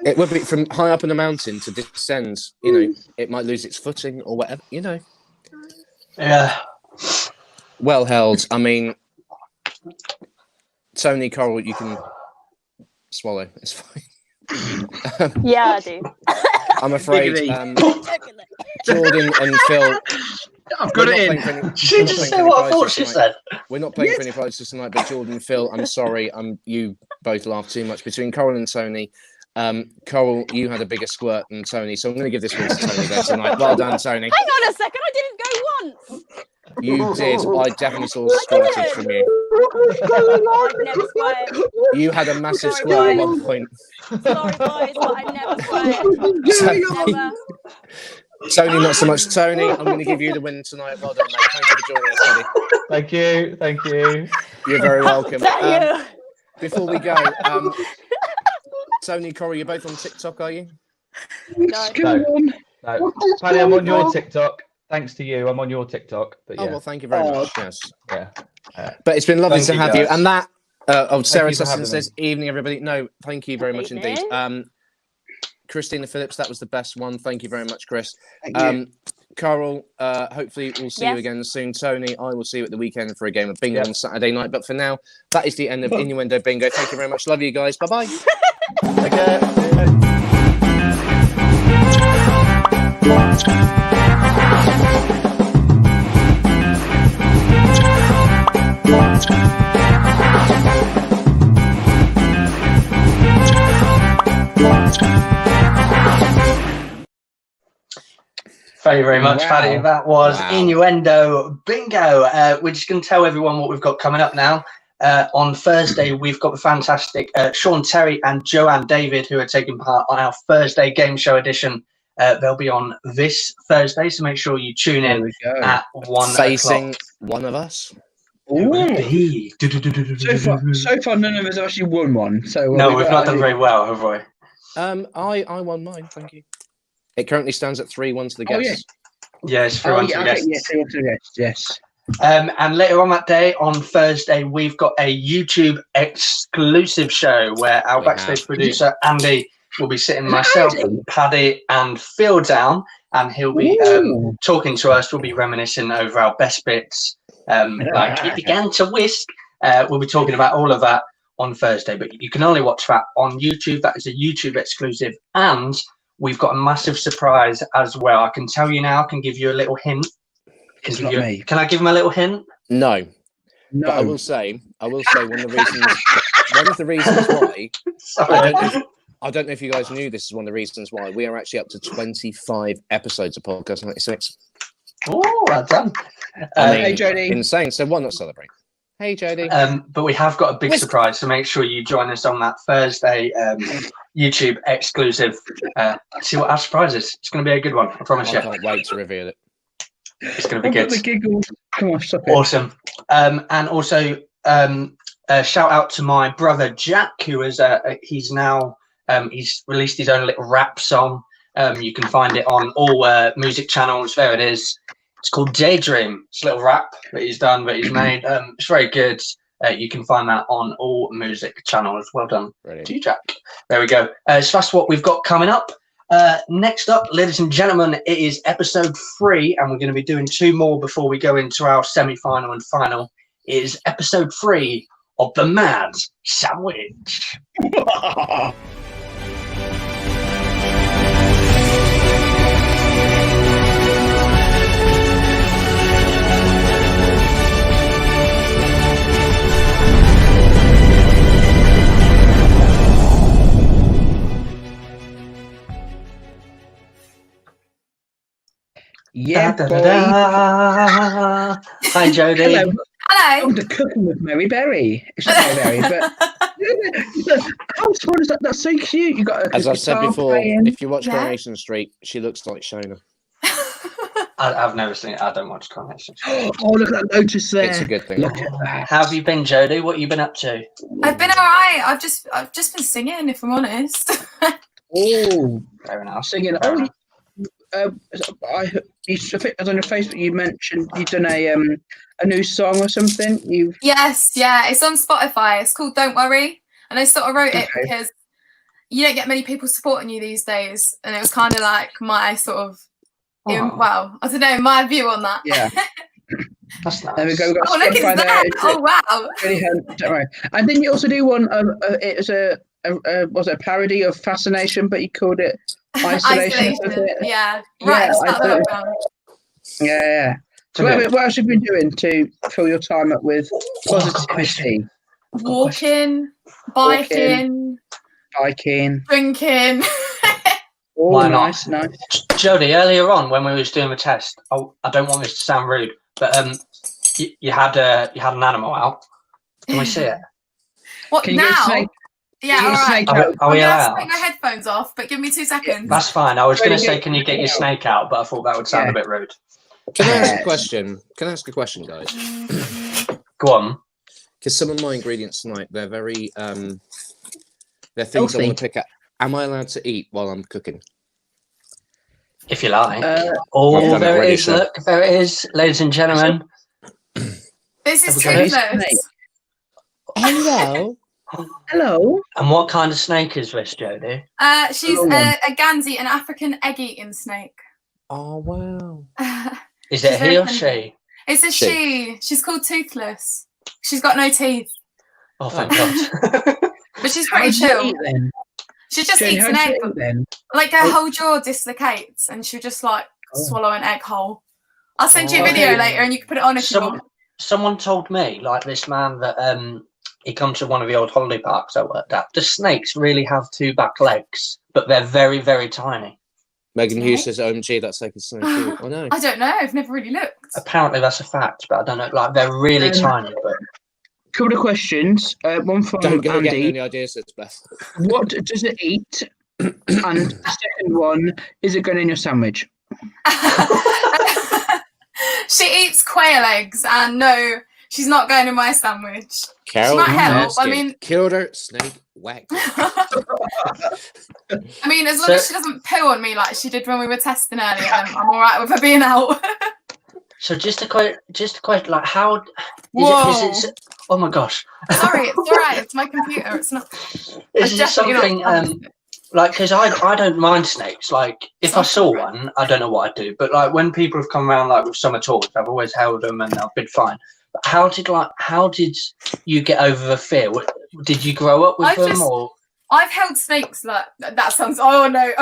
It would be from high up in a mountain to descend. You know, it might lose its footing or whatever. You know. Yeah. Well held. I mean, Tony, Coral, you can swallow. It's fine. Yeah, I do. I'm afraid Jordan and Phil. I've got it in. She just said what I thought she said. We're not playing for any prizes tonight, but Jordan and Phil, I'm sorry. You both laughed too much. Between Coral and Tony, Coral, you had a bigger squirt than Tony, so I'm going to give this one to Tony there tonight. Well done, Tony. Hang on a second, I didn't go once. You did. I definitely saw squirted from you. I've never squirted. You had a massive squirt at one point. Sorry, boys, but I never squirted. Never. Tony, not so much. Tony, I'm going to give you the win tonight. Well done, mate. Thank you for joining us, buddy. Thank you. Thank you. You're very welcome. Thank you. Before we go, Tony, Corey, you're both on TikTok, are you? No. Paddy, I'm on your TikTok. Thanks to you, I'm on your TikTok. But yeah. Oh, well, thank you very much. Yes. Yeah. But it's been lovely to have you. And that, Sarah you for Sussin having says, evening, everybody. No, thank you very much indeed. Evening. Christina Phillips, that was the best one. Thank you very much, Chris. Thank you. Carol, hopefully we'll see you again soon. Tony, I will see you at the weekend for a game of bingo on Saturday night. But for now, that is the end of Innuendo Bingo. Thank you very much. Love you guys. Bye-bye. Take care. Thank you very much, Paddy. That was Innuendo Bingo. We're just going to tell everyone what we've got coming up now. On Thursday, we've got the fantastic Sean Terry and Joanne David, who are taking part on our Thursday game show edition. They'll be on this Thursday, so make sure you tune in at 1 Facing o'clock. one of us. So far, none of us have actually won one. So no, we've not done very well, have we? I won mine, thank you. It currently stands at 3-1 to the guests. Yes, 3-1 to the guests. Yes, 3-1 to the guests. Yes. And later on that day, on Thursday, we've got a YouTube exclusive show where our backstage producer Andy will be sitting myself, Paddy, and Phil down, and he'll be talking to us. We'll be reminiscing over our best bits. Like it began to whisk. We'll be talking about all of that on Thursday, but you can only watch that on YouTube. That is a YouTube exclusive, and we've got a massive surprise as well. I can tell you now. I can give you a little hint. Can I give him a little hint? No. But I will say one of the reasons why. I don't know if you guys knew this is one of the reasons why we are actually up to 25 episodes of Podcast 96. Oh, well done. Hey, Jodie. Insane. So why not celebrate? Hey, Jodie. But we have got a big surprise, so make sure you join us on that Thursday YouTube exclusive. See what our surprise is. It's going to be a good one, I promise you. I can't wait to reveal it. It's going to be good. The giggles. Come on, stop it. Awesome. And also, shout out to my brother Jack, who is he's now he's released his own little rap song. You can find it on all music channels. There it is. It's called Daydream. It's a little rap that he's done, that he's made. It's very good. You can find that on all music channels. Well done to you, Jack. There we go. So that's what we've got coming up. Next up, ladies and gentlemen, it is episode 3, and we're going to be doing 2 more before we go into our semi-final and final. It is episode 3 of The Mad Sandwich. Yeah, Hi, Jodie. Hello. Oh, the cooking with Mary Berry. It's not Mary Berry, but how smart is that? That's so cute. You got. As I've said before, playing. if you watch Coronation Street, she looks like Shona. I've never seen it. I don't watch Coronation Street. Oh, look at that lotus there. It's a good thing. Look at that. How have you been, Jodie? What have you been up to? I've been all right. I've just been singing, if I'm honest. Oh, fair enough. Singing. Oh, I think on your Facebook you mentioned you've done a new song or something. Yes, yeah, it's on Spotify. It's called "Don't Worry," and I sort of wrote it because you don't get many people supporting you these days, and it was kind of like my sort of, well, I don't know, my view on that. Yeah. That's nice. There we go. We've got Oh, look, it's there. Oh, wow. Don't worry. And then you also do one. It was was it a parody of Fascination, but you called it Isolation. Yeah. Right. Yeah. So what else have you been doing to fill your time up with positivity? Walking, biking, drinking. Oh, Why nice. Jodie, earlier on when we was doing the test, I don't want this to sound rude, but you had an animal out. Can we see it? What Can you now? get a snake? Yeah, all right. Are we allowed? I'm going to take my headphones off, but give me 2 seconds. That's fine. I was going to say, can you get your snake out? But I thought that would sound a bit rude. Can I ask a question? Guys? Go on. Because some of my ingredients tonight, they're very they're things I want to pick up. Am I allowed to eat while I'm cooking? If you like. There it is. Look, there it is, ladies and gentlemen. This is Toothless. Hello. And what kind of snake is this, Jodie? She's a Gansey, an African egg-eating snake. Oh, wow. Is it a he or she? It's a she. She's called Toothless. She's got no teeth. Oh, thank God. But she's pretty chill. She just eats an egg. Like her whole jaw dislocates and she'll just like swallow an egg whole. I'll send you a video later and you can put it on if you want. Someone told me, like this man, that he comes to one of the old holiday parks I worked at. The snakes really have 2 back legs, but they're very, very tiny. Megan Hughes says, OMG, that's like a snake too. I know. I don't know. I've never really looked. Apparently that's a fact, but I don't know. Like they're really tiny. But couple of questions. One from Don't go Andy. getting any ideas, it's best. What does it eat? And the second one, is it going in your sandwich? She eats quail eggs, and no, she's not going in my sandwich. Carol, she might help. I mean, killed her, snake, whack. I mean, as long as she doesn't poo on me like she did when we were testing earlier, then I'm all right with her being out. So just a question, like how? Is it, oh my gosh! Sorry, it's all right. It's my computer. It's not. Is it something like? Because I don't mind snakes. Like if I saw one, I don't know what I'd do. But like when people have come around like with summer toys, I've always held them and I've been fine. But how did you get over the fear? Did you grow up with them or? I've held snakes like that. Sounds. Oh no.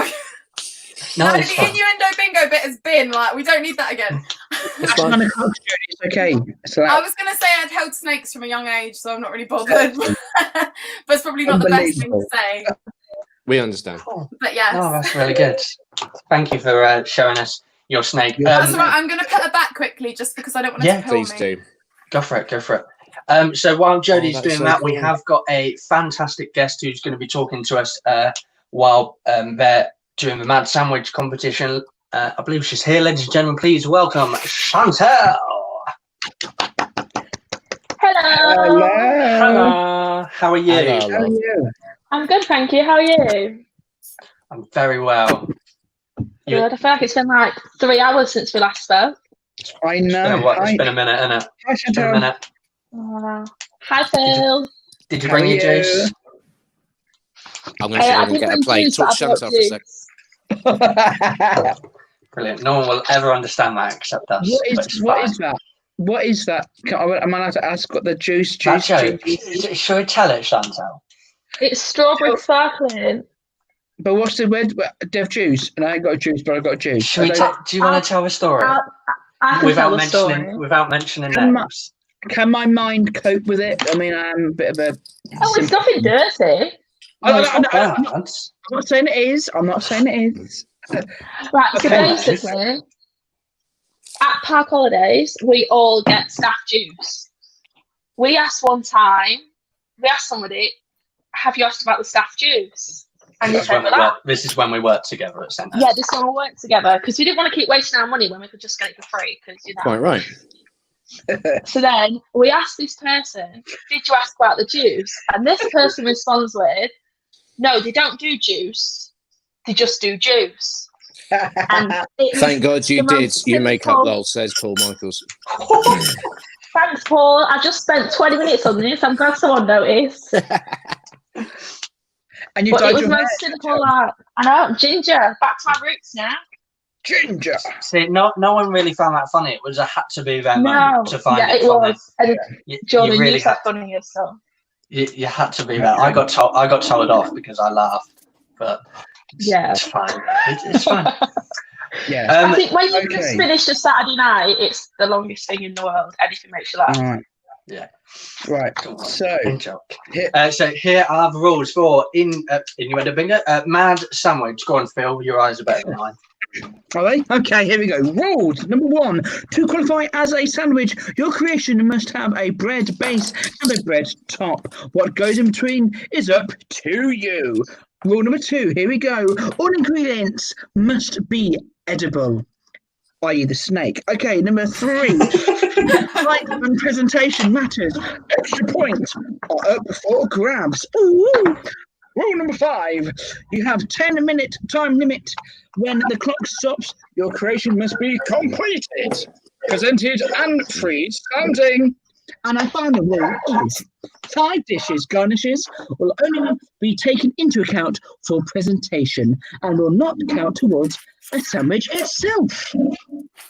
No, the innuendo bingo bit has been like we don't need that again. It's okay. I was gonna say I'd held snakes from a young age, so I'm not really bothered. But it's probably not the best thing to say. We understand. But yes. Oh, that's really good. Thank you for showing us your snake. That's right. I'm gonna put her back quickly, just because I don't want to. Please do. Go for it. So while Jodie's doing that, we have got a fantastic guest who's going to be talking to us while they're doing the Mad Sandwich competition. I believe she's here, ladies and gentlemen. Please welcome Chantel. Hello. Hello. How are you? How are you? I'm good, thank you. How are you? I'm very well. Good. I feel like it's been like 3 hours since we last spoke. I know. It's been a minute, isn't it? Hi, It's been a minute. Oh, hi, Phil. Did you bring your juice? I'm going to get a plate. Talk Chantel for a second. Brilliant. No one will ever understand that except us. What is that? What is that? Am I allowed to ask what the juice? Should we tell it, Chantel? It's strawberry sparkling. But what's the word? Dev juice, and I ain't got a juice, but I got a juice. Do you want to tell the story without mentioning names? Can my mind cope with it? I mean, I'm a bit of a. It's nothing dirty. I'm not saying it is. I'm not saying it is. Right, so basically, at Park Holidays, we all get staff juice. we asked one time, we asked somebody, have you asked about the staff dues? And they said, this is when we worked together at Centre. Yeah, this is when we worked together because we didn't want to keep wasting our money when we could just get it for free. Because Quite right. So then we asked this person, did you ask about the juice? And this person responds with, no, they don't do juice. They just do juice. And Thank God you did. You make up lol, says Paul Michaels. Thanks, Paul. I just spent 20 minutes on this. I'm glad someone noticed. And you but dyed it was your the hair. most cynical. I know, ginger. Back to my roots now. Ginger. See, no one really found that funny. It was a had to be them No, to find yeah, it it funny. was. And Jordan, you really you said funny yourself. You had to be there. I got told off because I laughed, but it's fine. It's fine. Yeah. I think when you've just finished a Saturday night, it's the longest thing in the world. Anything makes you laugh. All right. Yeah. Right. So here are the rules for innuendo bingo. Mad sandwich. Go on, Phil. Your eyes are better than mine. Are they? Okay, here we go. Rules. Number 1, to qualify as a sandwich, your creation must have a bread base and a bread top. What goes in between is up to you. Rule number 2, here we go. All ingredients must be edible, i.e. the snake. Okay, number 3, height and presentation matters. Extra points are up for grabs. Ooh. Rule number 5, you have 10-minute time limit. When the clock stops, your creation must be completed, presented and freed standing. And our final rule is side dishes, garnishes will only be taken into account for presentation and will not count towards a sandwich itself.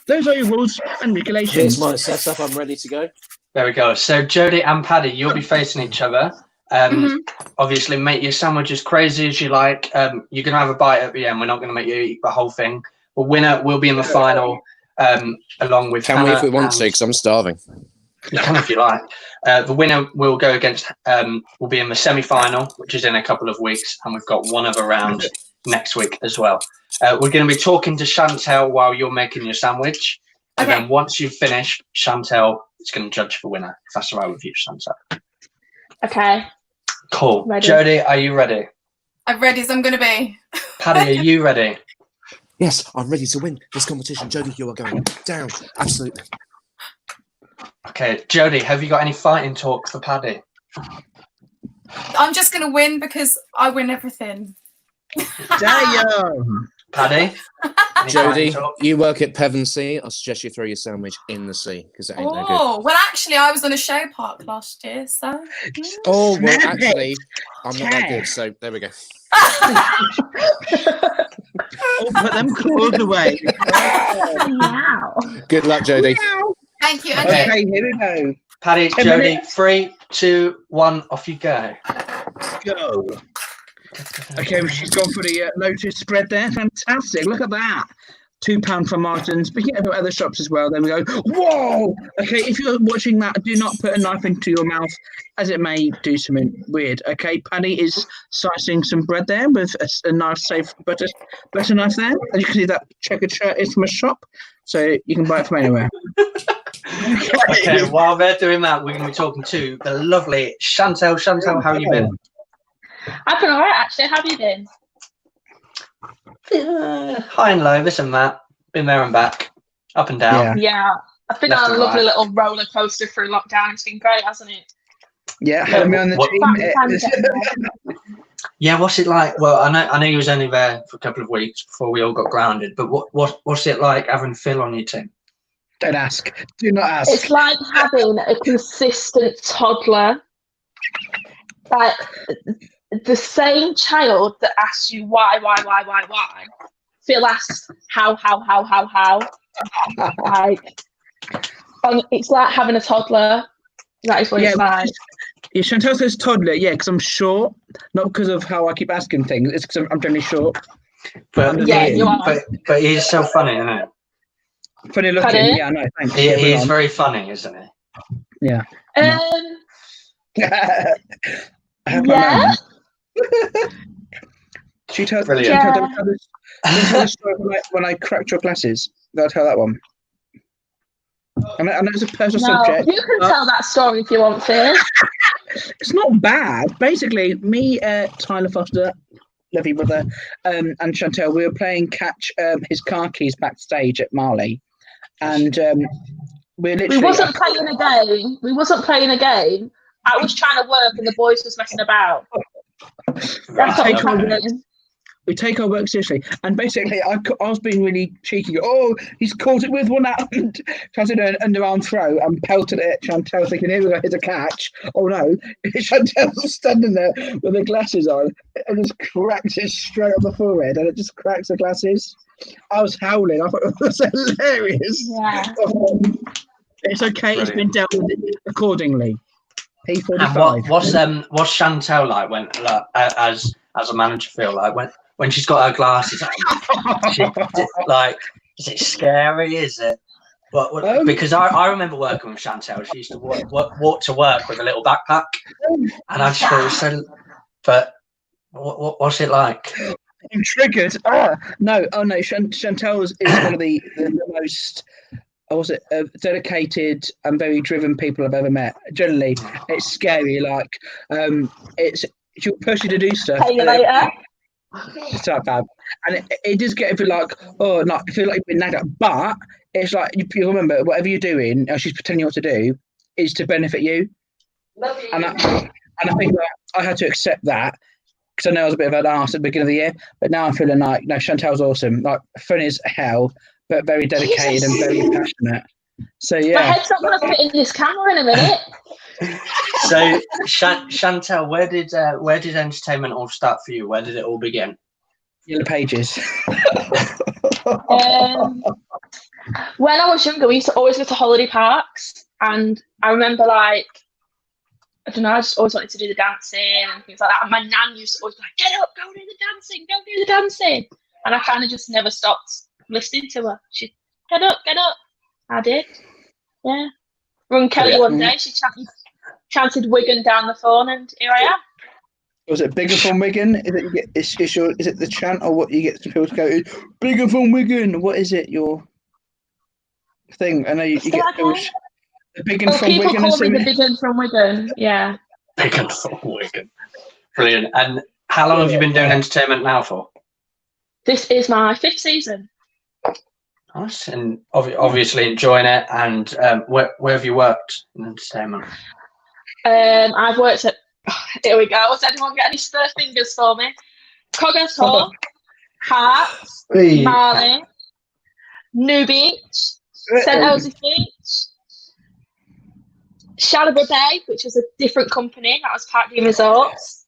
Those are your rules and regulations. Here's my setup. I'm ready to go. There we go. So Jodie and Paddy, you'll be facing each other. Obviously, make your sandwich as crazy as you like. You're going to have a bite at the end. We're not going to make you eat the whole thing. The winner will be in the final, along with Can we if we want to, because I'm starving. You can if you like. The winner will go against, will be in the semi-final, which is in a couple of weeks, and we've got one other round next week as well. We're going to be talking to Chantel while you're making your sandwich. And then once you've finished, Chantel is going to judge the winner, if that's all right with you, Chantel. Okay. Cool. Ready. Jodie, are you ready? I'm ready as I'm going to be. Paddy, are you ready? Yes, I'm ready to win this competition. Jodie, you are going down. Absolutely. Okay, Jodie, have you got any fighting talk for Paddy? I'm just going to win because I win everything. Damn. Paddy? Jodie, you work at Pevensey. I suggest you throw your sandwich in the sea because it ain't no good. Oh, well, actually, I was on a show park last year, so. Oh, well, actually, I'm not that good, so there we go. Put them claws away. Wow. Good luck, Jodie. Thank you. Okay, here we go. Paddy, 10 Jodie, minutes. 3, 2, 1, off you go. Go. Okay, she's gone for the Lotus spread there. Fantastic. Look at that. £2 for Martin's. Picking up at other shops as well. There we go. Whoa! Okay, if you're watching that, do not put a knife into your mouth, as it may do something weird. Okay, Paddy is slicing some bread there with a nice, safe butter knife there. As you can see, that checkered shirt is from a shop, so you can buy it from anywhere. Okay, while they're doing that, we're going to be talking to the lovely Chantel. Chantel, how have you been? I've been alright, actually. How have you been? High and low, this and that. Been there and back, up and down. Yeah. I've been Left on a and lovely right. little roller coaster through lockdown. It's been great, hasn't it? Yeah, having me on the team. Yeah, what's it like? Well, I know you was only there for a couple of weeks before we all got grounded, but what's it like having Phil on your team? Don't ask. Do not ask. It's like having a consistent toddler. Like the same child that asks you why. Phil asks how. Like, and it's like having a toddler. That is what it's like. Yeah, Chantel says toddler, yeah, because I'm short, not because of how I keep asking things. It's because I'm generally short. But Yeah, you are. But he's so funny, isn't it? Funny looking, Pardon? yeah, I know. Thanks. He Yeah, is on. very funny, isn't he? Yeah. Yeah. I have my moments. She told the story when I cracked your glasses. Did I tell that one? I know it's a personal No, subject. you can tell that story if you want to. It's not bad. Basically, me, Tyler Foster, love you, brother, and Chantel, we were playing catch his car keys backstage at Marley. And we wasn't playing a game. We wasn't playing a game. I was trying to work and the boys was messing about. That's what was happening. We take our work seriously, and basically, I was being really cheeky. Oh, he's caught it with one hand. Tried to do an underarm throw and pelted it at Chantel, thinking, here we go, here's a catch. Oh no, Chantel's standing there with her glasses on and just cracks it straight on the forehead, and it just cracks the glasses. I was howling. I thought it was hilarious. Yeah. It's okay. It's been dealt with accordingly. P45. And what's Chantel like when, as a manager, feel like when she's got her glasses on? Is it scary? Is it? Because I remember working with Chantel. She used to walk to work with a little backpack, and I just thought so. But what's it like? I'm triggered. No. Chantel is one of the most dedicated and very driven people I've ever met. Generally, it's scary. Like, she'll push you to do stuff. Pay you later. It's like that, and it does get a bit like, I feel like you've been nagged at. But it's like you remember, whatever you're doing, and she's pretending what to do, is to benefit you. And I think that I had to accept that, because I know I was a bit of an arse at the beginning of the year, but now I'm feeling like, no, Chantel's awesome, like funny as hell, but very dedicated and very passionate. So yeah. My head's not going to fit in this camera in a minute. So Chantel, where did entertainment all start for you? Where did it all begin? Yellow Pages. When I was younger, we used to always go to holiday parks, and I remember, like, I don't know, I just always wanted to do the dancing and things like that. And my nan used to always be like, get up, go do the dancing, go do the dancing. And I kind of just never stopped listening to her. She'd get up. I did. Yeah. Run Kelly one day, she chanted Wigan down the phone, and here I am. Was it bigger from Wigan? Is it the chant, or what you get people to go, bigger from Wigan? What is it, your thing? I know you get those. The big one from people Wigan. Call me the big one from Wigan. Yeah. Big one from Wigan. Brilliant. And how long have you been doing entertainment now for? This is my 5th season. Nice. And obviously enjoying it. And where have you worked in entertainment? I've worked at. Here we go. Does anyone get any spare fingers for me? Coggers Hall, Hearts, Marley, New Beach, St Elsie's Beach, Shalibur Bay, which was a different company. That was Park View Resorts.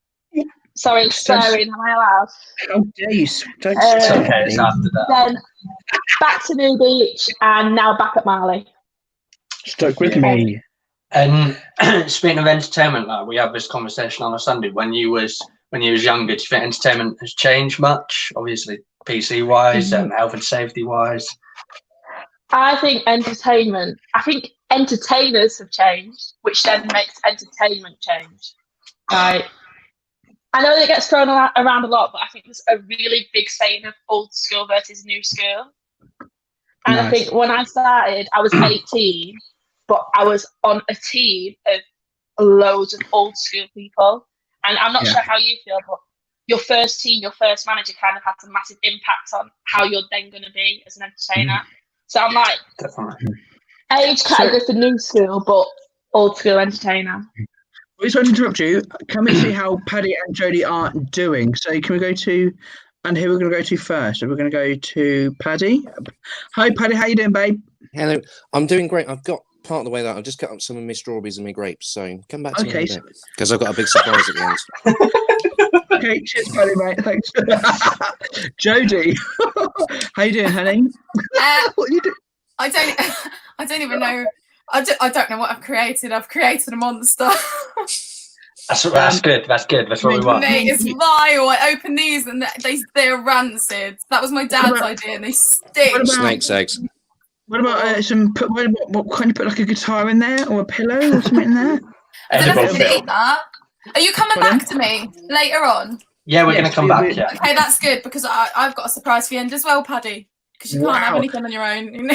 Sorry, I'm swearing. Am I allowed? Oh, days. It's okay. It's after that. Then back to New Beach, and now back at Marley. Stuck with me. And speaking of entertainment, like, we had this conversation on a Sunday. When you was younger, do you think entertainment has changed much? Obviously, PC wise, health and safety wise. I think entertainers have changed, which then makes entertainment change. Right. I know it gets thrown around a lot, but I think there's a really big saying of old school versus new school. And I think when I started, I was 18, but I was on a team of loads of old school people. And I'm not sure how you feel, but your first team, your first manager kind of has a massive impact on how you're then going to be as an entertainer. So I'm like, age category for new school, but old school entertainer. I just want to interrupt you. Can we see how Paddy and Jodie are doing? So can we go to, and who we're going to go to first? So we're going to go to Paddy. Hi, Paddy. How you doing, babe? Hello. I'm doing great. I've got part of the way that I've just cut up some of my strawberries and my grapes. So come back to me in a bit, because I've got a big surprise at the end. Okay, cheers, Paddy, mate. Thanks. Jodie, how you doing, honey? What are you doing? I don't even know. I don't know what I've created. I've created a monster. That's good. That's good. That's what we want. Mate, it's vile. I open these and they're rancid. That was my dad's idea, and they stink. Snake's eggs. What about what can you put, like a guitar in there or a pillow or something in there? I don't know if I'm going to eat that. Are you coming back to me later on? Yeah, we're going to come back. Yeah. Okay, that's good, because I've got a surprise for you end as well, Paddy. Because you can't have anything on your own.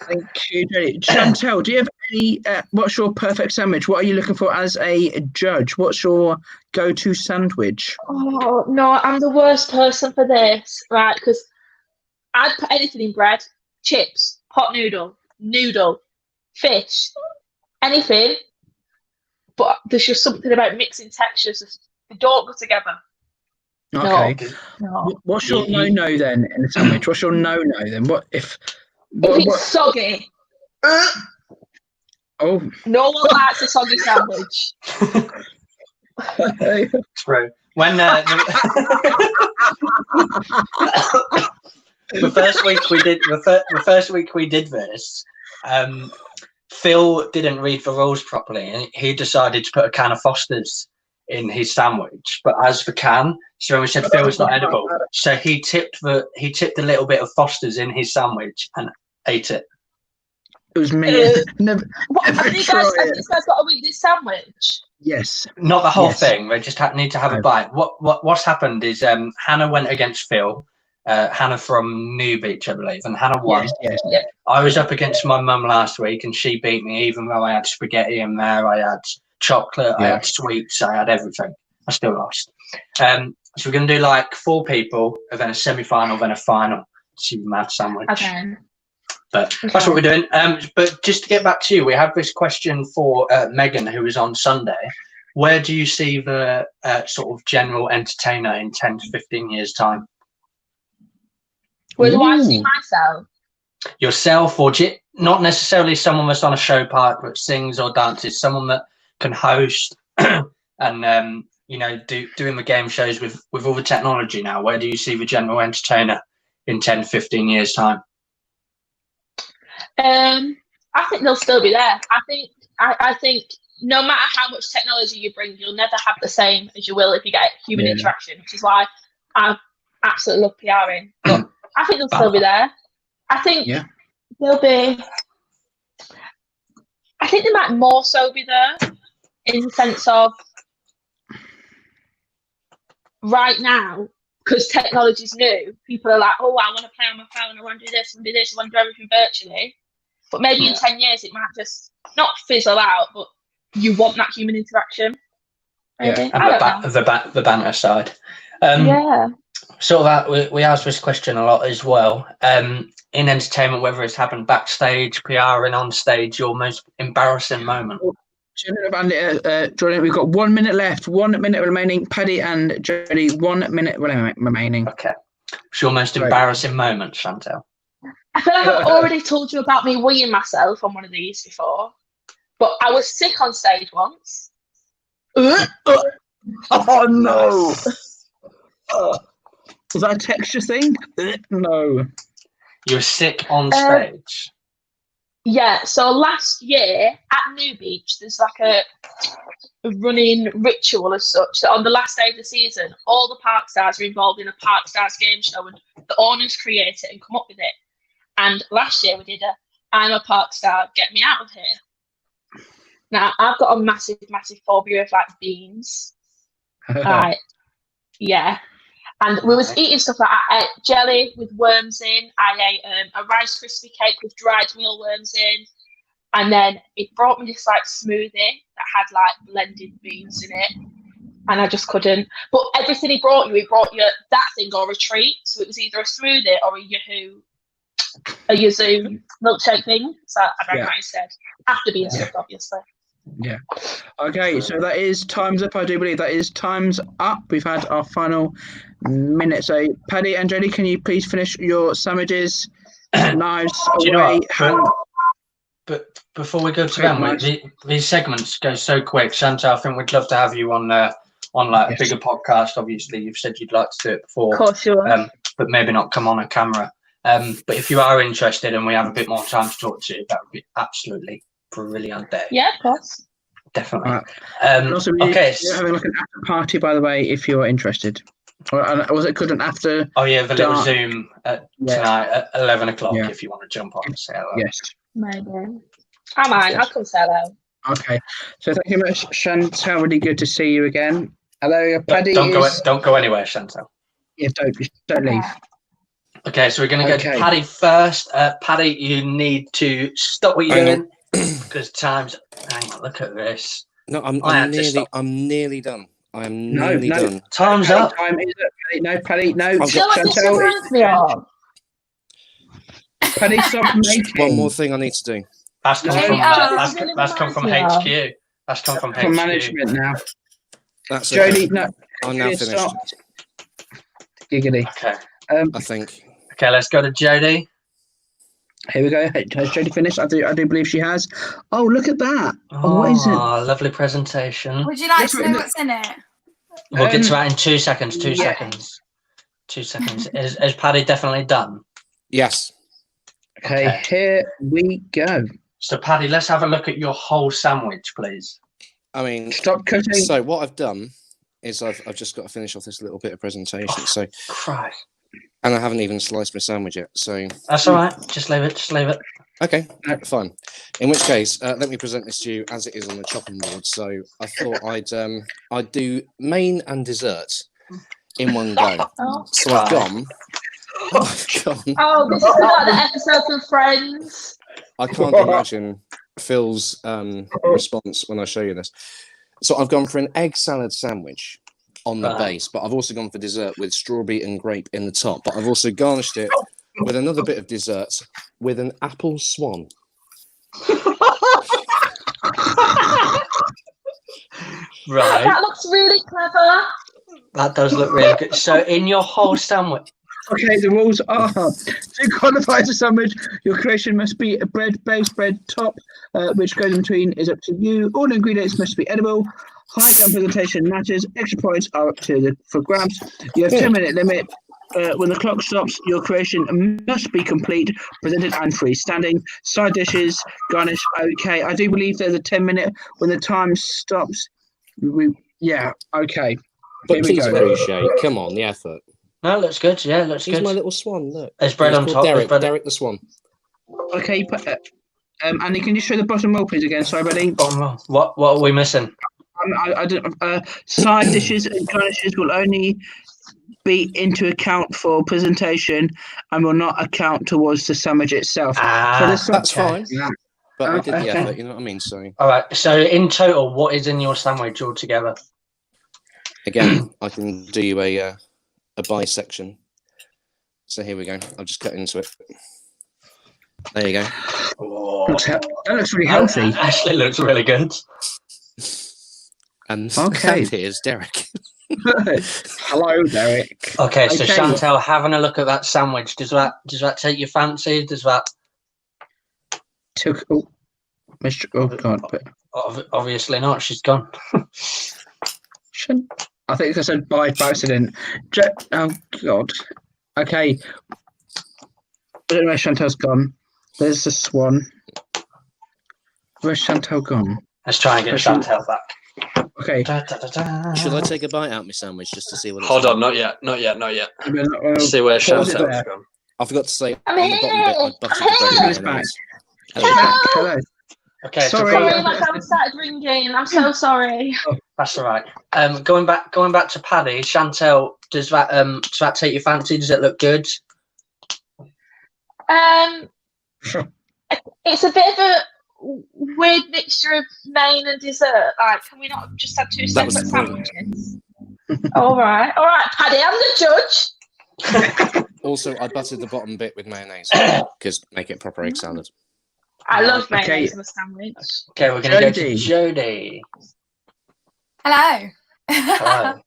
Thank you, Jenny. Chantel, do you have any? What's your perfect sandwich? What are you looking for as a judge? What's your go-to sandwich? Oh no, I'm the worst person for this, right? Because I'd put anything in bread, chips, pot noodle, fish, anything. But there's just something about mixing textures. They don't go together. Okay. No. What's your no-no then in a sandwich? What's your no-no then? What if it's soggy? Oh. No one likes a soggy sandwich. True. When the first week we did this, Phil didn't read the rules properly, and he decided to put a can of Foster's in his sandwich. But as for can, so we said Phil was not edible, so he tipped a little bit of Foster's in his sandwich and ate it. It was me. Never have you guys got to eat this sandwich? Yes. Not the whole thing. They just need to have a bite. What's happened is Hannah went against Phil. Hannah from New Beach, I believe, and Hannah won. Yes. Yeah. I was up against my mum last week, and she beat me. Even though I had spaghetti in there, I had chocolate, I had sweets, I had everything. I still lost. So we're going to do like 4 people, and then a semi-final, then a final. See the mad sandwich. Okay. But that's what we're doing. But just to get back to you, we have this question for Megan, who was on Sunday. Where do you see the sort of general entertainer in 10 to 15 years' time? Where do I see myself? Yourself, or not necessarily someone that's on a show part but sings or dances, someone that can host and doing the game shows with all the technology now. Where do you see the general entertainer in 10, 15 years' time? I think they'll still be there. I think no matter how much technology you bring, you'll never have the same as you will if you get human interaction, which is why I absolutely love PRing. But I think they'll still be there. I think they'll be. I think they might more so be there in the sense of right now, because technology's new. People are like, "Oh, I want to play on my phone. I want to do this and do this. I want to do everything virtually." But maybe in 10 years, it might just not fizzle out, but you want that human interaction. Maybe. And the banter side. Sort of that, we asked this question a lot as well. In entertainment, whether it's happened backstage, PR, and on stage, your most embarrassing moment. Jordan, we've got 1 minute left. 1 minute remaining. Paddy and Jodie, 1 minute remaining. Okay. What's your most embarrassing moment, Chantel? I feel like I've already told you about me weeing myself on one of these before, but I was sick on stage once. Oh no! Was that a texture thing? No. You were sick on stage? Yeah, so last year at New Beach, there's like a running ritual as such that on the last day of the season, all the park stars are involved in a park stars game show and the owners create it and come up with it. And last year we did I'm a park star, get me out of here. Now, I've got a massive, massive phobia of like beans. Yeah. And we was eating stuff like I ate jelly with worms in. I ate a Rice Krispie cake with dried mealworms in. And then it brought me this like smoothie that had like blended beans in it. And I just couldn't. But everything he brought you that thing or a treat. So it was either a smoothie or a Yazoo milkshake thing. So I drank that instead. After being sick, obviously. Yeah. Okay, so that is time's up. I do believe that is time's up. We've had our final minute. So, Paddy and Jodie, can you please finish your sandwiches? Knives away. But before we go to them, these segments go so quick. Chantal, I think we'd love to have you on like a bigger podcast. Obviously, you've said you'd like to do it before. Of course, sure. But maybe not come on a camera. But if you are interested and we have a bit more time to talk to you, that would be absolutely brilliant day. Yeah, of course. Definitely. And also, you're having like an after party, by the way, if you're interested. Or was it an after? Oh yeah, the little Zoom tonight at 11 o'clock. If you want to jump on and say hello. Yes. Maybe. I might. I'll come say hello. Okay. So thank you much, Chantal. Really good to see you again. Hello, Paddy. Don't go anywhere, Chantal. Yeah, don't leave. Okay, so we're going to go to Paddy first. Paddy, you need to stop what you're doing because time's. Hang on, look at this. No, I'm nearly done. I am nearly done. Time's up. Time is up. No, Paddy, no. You know what this reminds me of? Paddy, stop making. One more thing I need to do. That's come from HQ. That's come from HQ. From management now. That's Jodie, okay. no. I'm now finished. Giggity. Okay. I think. Okay, let's go to Jodie. Here we go. Has Jodie finished? I do believe she has. Oh, look at that. Oh, what is it? Lovely presentation. Would you like to know what's in it? We'll get to that in 2 seconds. 2 seconds. 2 seconds. Is Paddy definitely done? Yes. Okay, here we go. So, Paddy, let's have a look at your whole sandwich, please. I mean, stop cutting. So what I've done is I've just got to finish off this little bit of presentation. So, Christ. And I haven't even sliced my sandwich yet. So that's all right. Just leave it. Just leave it. Okay, fine. In which case, let me present this to you as it is on the chopping board. So I thought I'd do main and dessert in one go. So I've gone. Oh, this is like the episode from Friends. I can't imagine Phil's response when I show you this. So I've gone for an egg salad sandwich on the base, but I've also gone for dessert with strawberry and grape in the top. But I've also garnished it with another bit of dessert with an apple swan. Right. That looks really clever. That does look really good. So in your whole sandwich. Okay, the rules are to qualify as a sandwich, your creation must be a bread base, bread top, which goes in between is up to you. All ingredients must be edible. Height and presentation matters. Extra points are up to for grabs. You have 10-minute limit. When the clock stops, your creation must be complete, presented and freestanding. Side dishes, garnish. Okay, I do believe there's a 10-minute when the time stops. Okay. But please appreciate. Come on, the effort. No, it looks good. Yeah, it looks good. Here's my little swan. Look. There's bread on top. Derek the swan. Okay, Andy, can you show the bottom roll, please, again? Sorry, buddy. Bottom roll. What are we missing? I don't. Side dishes and garnishes will only be into account for presentation and will not account towards the sandwich itself. That's fine. Yeah. But I did the effort. You know what I mean? So. All right. So in total, what is in your sandwich altogether? Again, I can do you a bisection. So here we go. I'll just cut into it. There you go. Oh. That looks really healthy. Actually, looks really good. And here's Derek. Hello, Derek. Okay, so Chantal, having a look at that sandwich, does that take your fancy? Does that obviously not. She's gone. I think I said bye by accident. Oh God. Okay. I don't know where Chantal's gone. There's the swan. Where's Chantal gone? Let's try and get Chantal back. Okay. Should I take a bite out of my sandwich just to see what it's Hold on, not yet. Let's see where Chantal's gone. I forgot to say I'm on the bottom bit, I buttered the bread. Hello. Okay, sorry, my phone started ringing. I'm so sorry. That's all right. Going back to Paddy, Chantal, does that take your fancy? Does it look good? It's a bit of a weird mixture of main and dessert. Like, can we not just have two separate sandwiches? All right, Paddy, I'm the judge. Also, I buttered the bottom bit with mayonnaise because make it proper egg salad. I love mayonnaise in a sandwich. Okay, we're going to go to Jodie. Hello. Hello.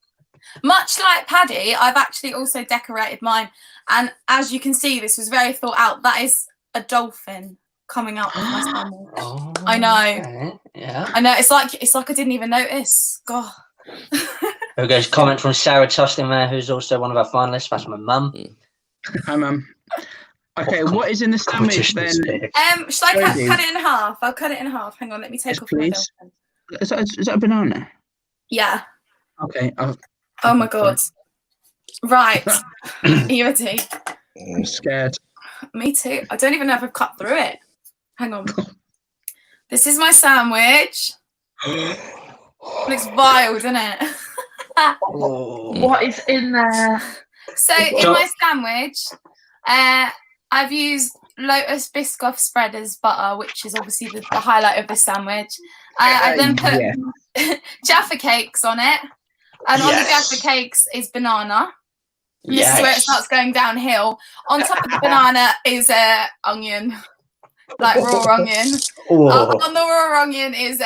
Much like Paddy, I've actually also decorated mine. And as you can see, this was very thought out. That is a dolphin coming up with my sandwich. Oh, I know. Okay. Yeah. I know. It's like I didn't even notice. God. There goes a comment from Sarah Tostin there, who's also one of our finalists. That's my mum. Hi, mum. Okay, what is in the sandwich then? Should I cut it in half? I'll cut it in half. Hang on, let me take off my dolphin. Is that a banana? Yeah. Okay. Oh my God. Right. Are you ready? I'm scared. Me too. I don't even know if I've cut through it. Hang on. This is my sandwich. Looks vile, doesn't it? What is in there? So in my sandwich, I've used Lotus Biscoff spread as butter, which is obviously the highlight of this sandwich. I then put Jaffa cakes on it, and on the Jaffa cakes is banana. This is where it starts going downhill. On top of the banana is onion, like raw onion. On the raw onion is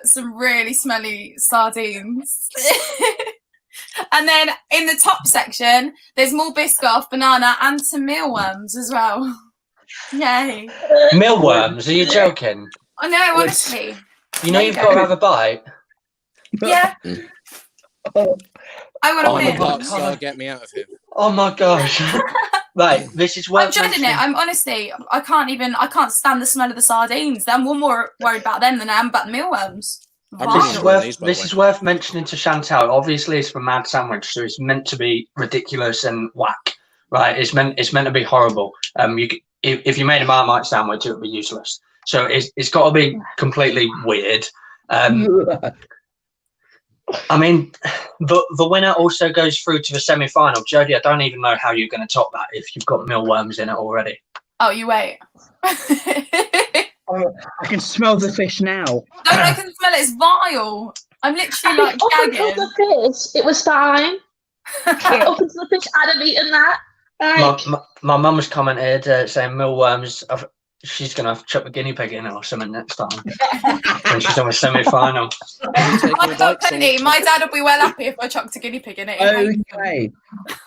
some really smelly sardines. And then in the top section, there's more Biscoff, banana, and some mealworms as well. Yay. Mealworms? Are you joking? Oh, no, honestly. You know you've got to have a bite? Yeah. I want to win. God, get me out of here. Oh, my gosh. Right, this is worth I'm dreading it. I'm honestly, I can't stand the smell of the sardines. I'm more worried about them than I am about the mealworms. This is worth mentioning to Chantal. Obviously, it's a mad sandwich, so it's meant to be ridiculous and whack, right? It's meant to be horrible. If you made a Marmite sandwich, it would be useless. So it's got to be completely weird. I mean, the winner also goes through to the semi-final. Jodie, I don't even know how you're going to top that if you've got mealworms in it already. Oh, you wait. I can smell the fish now. No, I can smell it. It's vile. I'm literally like gagging. Up until the fish, it was fine. Up until the fish, I'd have eaten that. My mum has commented saying mealworms. She's going to have to chuck the guinea pig in it or something next time when she's on the semi-final. My dad would be well happy if I chucked a guinea pig in it.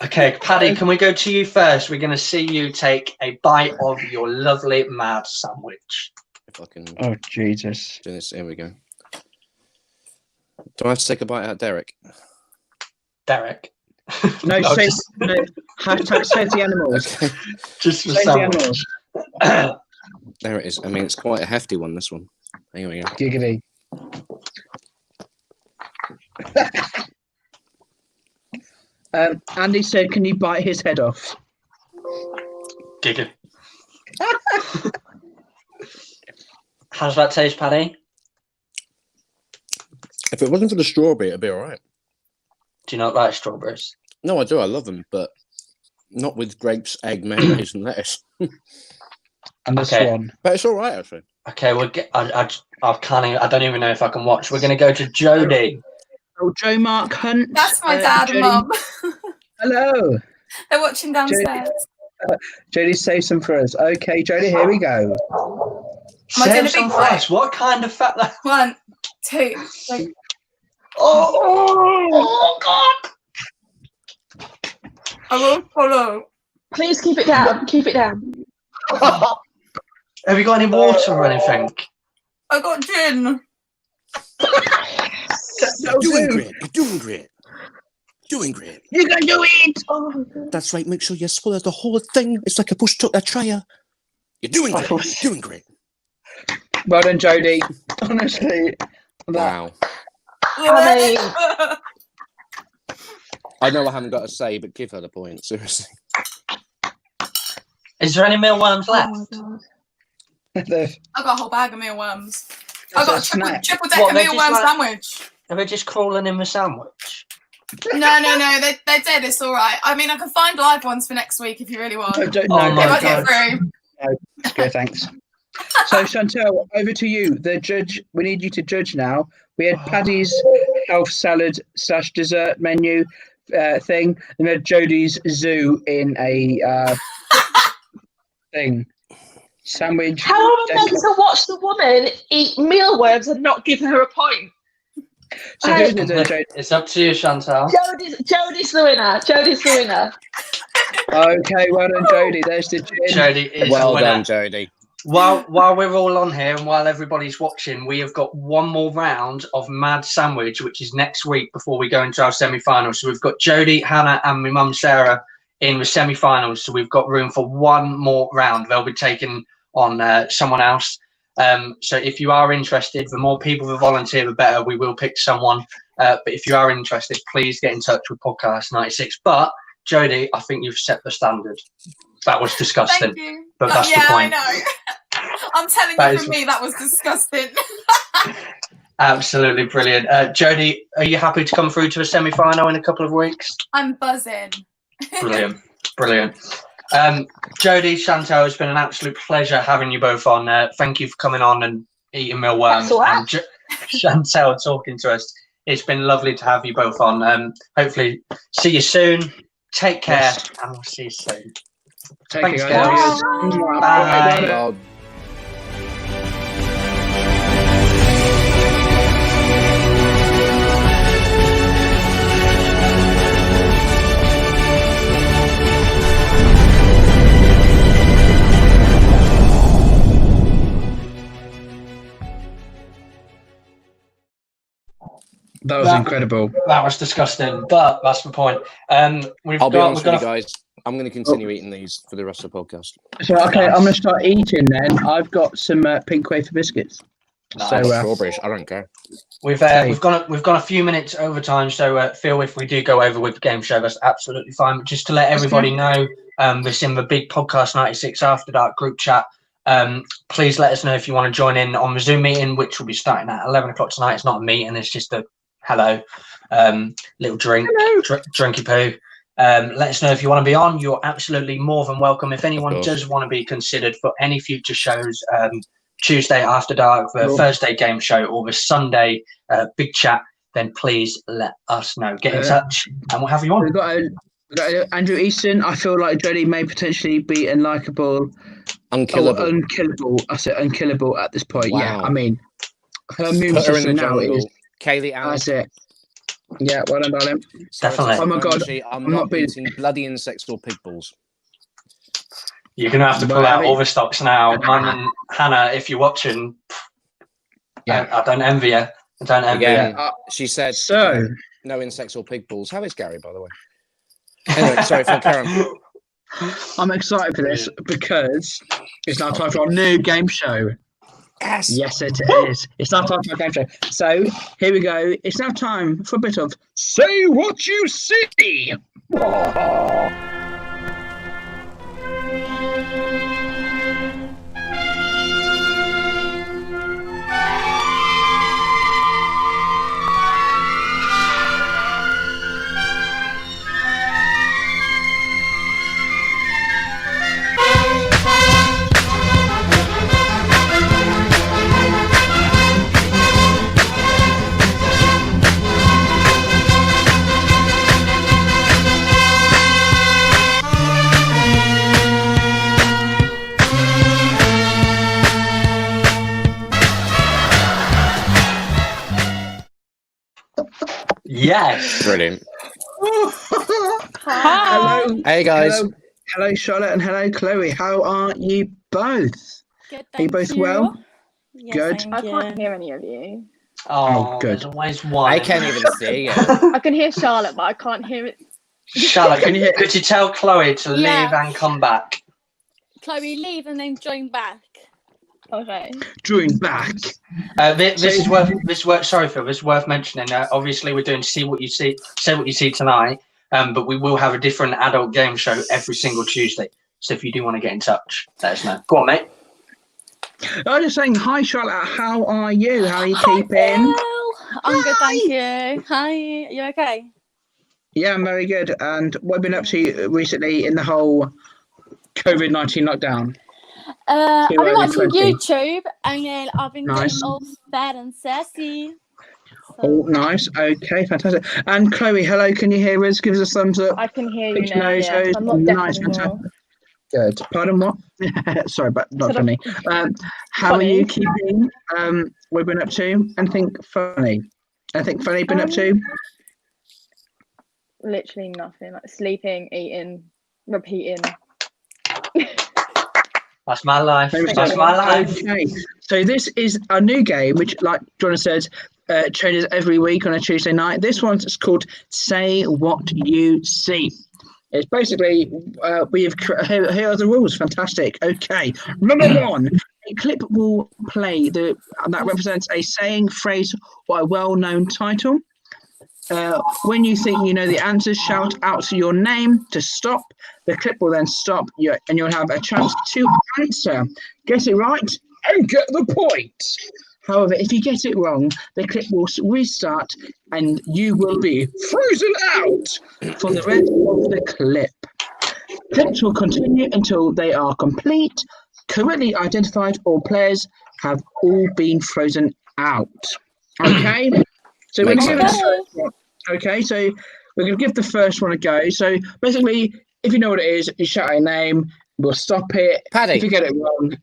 Okay, Paddy, can we go to you first? We're going to see you take a bite of your lovely mad sandwich. If I can. Oh, Jesus. Do this. Here we go. Do I have to take a bite out of Derek? Derek? No, hashtag save the animals. Okay. Just for save the animals. There it is. I mean, it's quite a hefty one, this one. Here we go. Giggity. Andy said, can you bite his head off? Giggity. How's that taste, Paddy? If it wasn't for the strawberry, it'd be all right. Do you not like strawberries? No, I do. I love them, but not with grapes, egg, mayonnaise, and lettuce. And the swan. But it's all right, actually. Okay, we'll get. I don't even know if I can watch. We're going to go to Jodie. Oh, Joe Mark Hunt. That's my dad and mum. Hello. They're watching downstairs. Jodie, save some for us. Okay, Jodie, here we go. Save some for us. What kind of fat? 1, 2, 3. Oh God! I won't follow. Please keep it down. Keep it down. Have you got any water or anything? I got gin. You're doing great. You're doing great. Doing great. You can do it. Oh, that's right. Make sure you swallow the whole thing. It's like a push to a trier. You're doing great. You're doing great. Well done, Jodie. Honestly. Wow. I know I haven't got a say, but give her the point. Seriously. Is there any mealworms left? I got a whole bag of mealworms. I got a triple decker mealworm sandwich. Are they just crawling in the sandwich? No. They're dead. It's all right. I mean, I can find live ones for next week if you really want. Okay, thanks. So, Chantal, over to you. The judge. We need you to judge now. We had Paddy's health salad / dessert menu thing, and then Jodie's zoo in a thing. Sandwich. How am I meant to watch the woman eat mealworms and not give her a point? So it's up to you, Chantal. Jodie's the winner. Jodie's the winner. Okay, well done, Jodie. There's the gin. Jodie is well the winner. done, Jodie. While we're all on here and while everybody's watching, we have got one more round of Mad Sandwich, which is next week before we go into our semi-finals. So we've got Jodie, Hannah, and my mum Sarah in the semi-finals. So we've got room for one more round. They'll be taking on someone else. So if you are interested, the more people that volunteer, the better. We will pick someone. But if you are interested, please get in touch with Podcast 96. But Jodie, I think you've set the standard. That was disgusting. Thank you. But that's the point. I know. I'm telling you from me, that was disgusting. Absolutely brilliant. Jodie, are you happy to come through to a semi-final in a couple of weeks? I'm buzzing. Brilliant. Jodie, Chantal, it's been an absolute pleasure having you both on. Thank you for coming on and eating mealworms. And Chantal talking to us. It's been lovely to have you both on. Hopefully, see you soon. Take care, and we'll see you soon. Thanks, guys. Bye. Bye. That was incredible. That was disgusting, but that's the point. I'll be honest with you guys. I'm going to continue eating these for the rest of the podcast. So, okay, I'm going to start eating then. I've got some pink wafer biscuits. Nice. So, strawberries, I don't care. We've gone a few minutes over time, so Phil, if we do go over with the game show, that's absolutely fine. But just to let everybody know, this in the big Podcast 96 After Dark group chat. Please let us know if you want to join in on the Zoom meeting, which will be starting at 11 o'clock tonight. It's not a meeting; it's just a hello, little drink, drinky poo. Let us know if you want to be on. You're absolutely more than welcome. If anyone does want to be considered for any future shows, Tuesday After Dark, the Thursday game show, or the Sunday big chat, then please let us know. Get in touch and we'll have you on. We've got Andrew Easton. I feel like Jodie may potentially be unlikable. Unkillable. I said unkillable at this point. Wow. Yeah, I mean, her immune system now is... Kaylee Allen. That's it. Yeah, well done, darling. Definitely. Oh my God, I'm not eating bloody insects or pig balls. You're going to have to pull out all the stops now. Mum and Hannah, if you're watching, I don't envy you. I don't envy you. She said, so no insects or pig balls. How is Gary, by the way? Anyway, sorry, for Karen. I'm excited for this because it's now time for our new game show. Yes, it is. It's now time for our game show. So here we go. It's now time for a bit of Say What You See. Yes. Brilliant. Hi. Hello. Hey, guys. Hello, Charlotte, and hello, Chloe. How are you both? Good, are you both well? Yes, good. I can't hear any of you. Oh, good. Always one. I can't even see you. I can hear Charlotte, but I can't hear it. Charlotte, could you tell Chloe to leave and come back? Chloe, leave and then join back. Okay. Join back. This is worth. Sorry, Phil. This is worth mentioning. Obviously, we're doing Say What You See tonight. But we will have a different adult game show every single Tuesday. So if you do want to get in touch, let us know. Go on, mate. I'm just saying, hi, Charlotte. How are you? How are you keeping? Phil. I'm good, thank you. Hi, you okay? Yeah, I'm very good. And what have you been up to recently in the whole COVID-19 lockdown? I've been watching YouTube, and then I've been getting all fat and sassy. Oh, nice. Okay, fantastic. And Chloe, hello. Can you hear us? Give us a thumbs up. I can hear you now. Yeah. I'm not nice, deaf fantastic. Good. Pardon what? Sorry, but not funny. How are you keeping? What have you been up to? Anything funny? Anything funny been up to? Literally nothing. Like sleeping, eating, repeating. That's my life. That's my life. Okay. So this is a new game, which, like Jonah said, changes every week on a Tuesday night. This one's called Say What You See. It's basically, here are the rules. Fantastic. Okay. Number one, a clip will play that represents a saying, phrase, or a well-known title. When you think you know the answers, shout out your name to stop. The clip will then stop, and you'll have a chance to answer. Get it right and get the point. However, if you get it wrong, the clip will restart and you will be frozen out for the rest of the clip. Points will continue until they are complete. Correctly identified, all players have all been frozen out. Okay? So we're going to give it the first one. Okay, so we're going to give the first one a go. So basically, if you know what it is, you shout your name, we'll stop it. Paddy. If you get it wrong,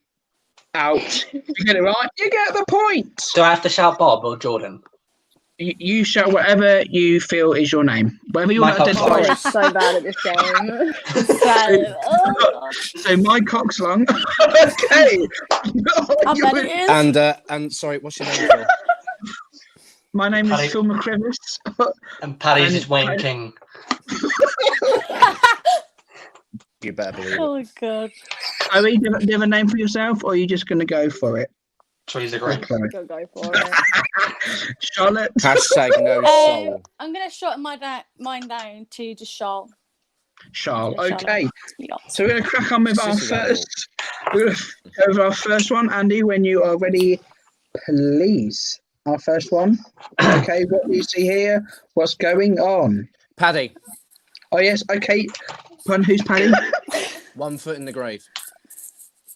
out. If you get it right, you get the point. Do I have to shout Bob or Jordan? You shout whatever you feel is your name. Whatever you want to identify. I'm so bad at this game. So my cock's long. Okay. I bet it is. And sorry, what's your name, Phil? My name is Phil McCrivis. And Paddy's is Wayne King. You better believe it. Oh god. Chloe, do you have a name for yourself, or are you just going to go for it? Trees agree. Go for it. Charlotte. Hashtag no soul. I'm gonna short mine down to just Charles. Charles. Yeah, Okay. Yeah. So we're going to crack on with our first. We're going to go over our first one, Andy. When you are ready, please. Our first one. Okay. What do you see here? What's going on? Paddy. Oh yes. Okay. Pardon, who's Paddy? 1 foot in the grave.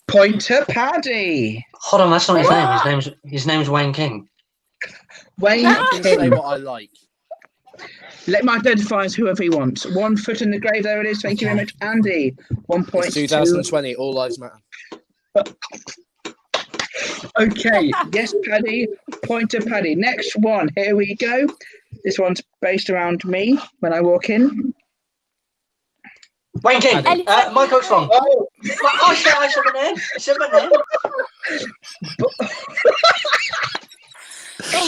Point to Paddy. Hold on, that's not his name. His name's Wayne King. Wayne I can say King. what I like. Let me identify as whoever he wants. 1 foot in the grave. There it is. Thank you very much, Andy. 1 point. It's 2020. All lives matter. Okay. Yes, Paddy. Point to Paddy. Next one. Here we go. This one's based around me when I walk in. Wayne King. My coach long. Oh, I said my name. I said my name.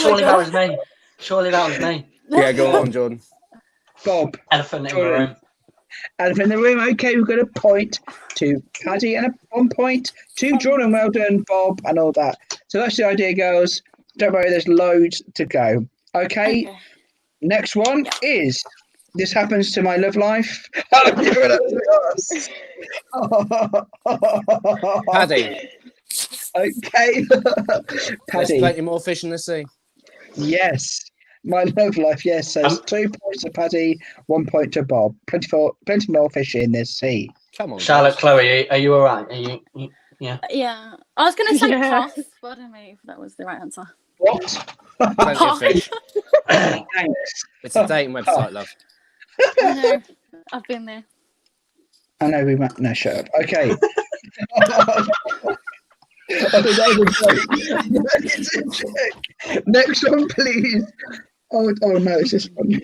Surely that was me. Surely that was me. Yeah, go on, Jordan. Bob. Elephant in the room. Elephant in the room. Okay, we've got a point to Paddy and 1 point to Jordan. Well done, Bob, and all that. So that's the idea, girls. Don't worry, there's loads to go. Okay. Next one is. This happens to my love life. Paddy. Okay. There's Paddy. plenty more fish in the sea. Yes. My love life, yes. So it's 2 points to Paddy, 1 point to Bob. Plenty more fish in this sea. Come on. Charlotte, guys. Chloe, are you all right? Are you yeah? Yeah. I was going to say pass, but I don't know if that was the right answer. What? Plenty of fish. Thanks. It's a dating website, love. I know. I've been there. I know we might. No, shut up. Okay. Next one, please. Oh no, it's this one.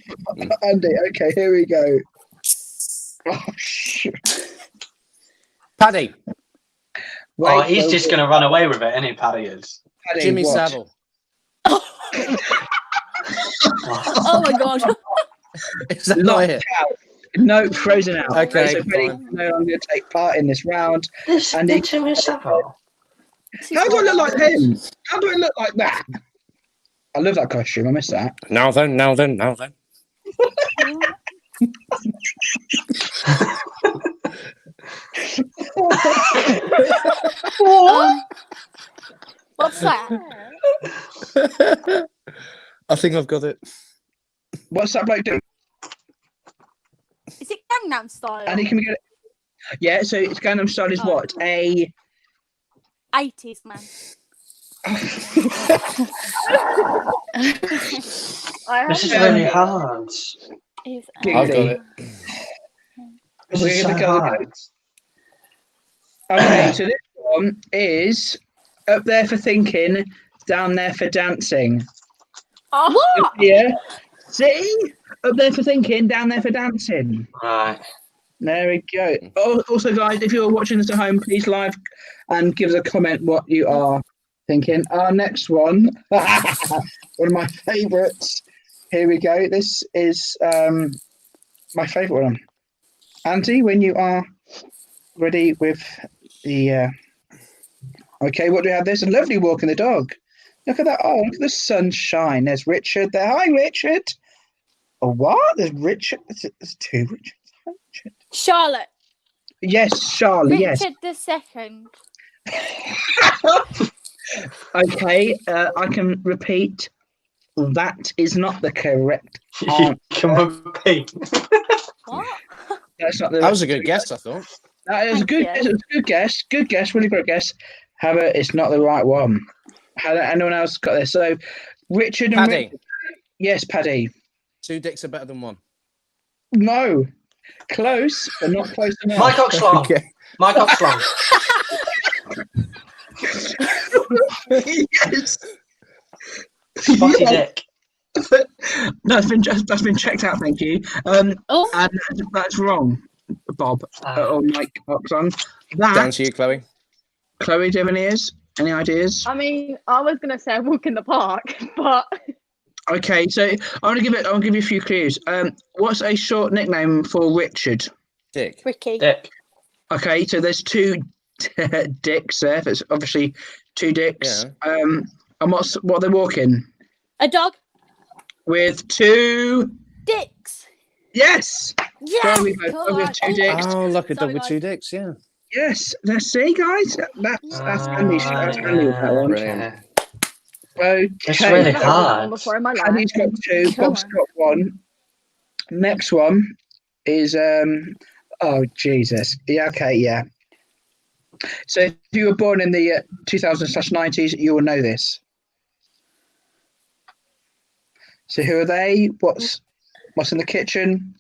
Andy, okay, here we go. Oh, shit. Paddy. Wait, he's just going to run away with it, isn't he, Paddy is? Paddy, Jimmy what? Savile. Oh my god. Is that not it? No, frozen out. Okay, so Paddy fine. no longer take part in this round. Andy, Jimmy Savile. How do I look like him? How do I look like that? I love that costume. I miss that. Now then. What's that? I think I've got it. What's that bloke doing? Is it Gangnam Style? Andy, can we get it? Yeah, so it's Gangnam Style is what? A 80s man. This is really hard. I've got it. This is so hard. Okay, so this one is up there for thinking, down there for dancing. What? Yeah. See? Up there for thinking, down there for dancing. Right. There we go. Also, guys, if you're watching this at home, please live and give us a comment what you are thinking. Our next one, one of my favourites. Here we go. This is my favourite one. Andy, when you are ready with the... Okay, what do we have? There's a lovely walk in the dog. Look at that. Oh, look at the sunshine. There's Richard there. Hi, Richard. Oh, what? There's Richard. There's two Richards. Richard. Charlotte. Yes, Charlotte, yes. Richard the second. Okay, I can repeat. That is not the correct answer. Can repeat. What? That's not the. That was a good guess, I thought. That is a good guess. It was a good guess. Good guess. Really great guess. However, it's not the right one. Has anyone else got this? So, Richard and Paddy. Yes, Paddy. 2 dicks are better than 1. No. Close, but not close enough. Mike Oxlong. Okay. Mike Oxlong. Yes. Spotty dick. No, that's been checked out. Thank you. And that's wrong, Bob or Mike Oxon. Down to you, Chloe. Chloe, do you have any ears? Any ideas? I mean, I was gonna say a walk in the park, but Okay, so I'll give you a few clues. What's a short nickname for Richard? Dick. Ricky. Dick. Okay, so there's 2 dicks there. It's obviously 2 dicks. Yeah. And what are they walking? A dog. With 2 dicks. Yes. Yeah. There we go. With 2 dicks. Oh, look, a dog with 2 dicks. Yeah. Yes. Let's see, guys. That's handy. That's handy with that one. Brilliant. Okay. It's really hard. before in my life. Andy's got 2. Bob's got 1. Next one is oh Jesus. Yeah. Okay. Yeah. So if you were born in the 2000/90s, you will know this. So who are they? What's in the kitchen?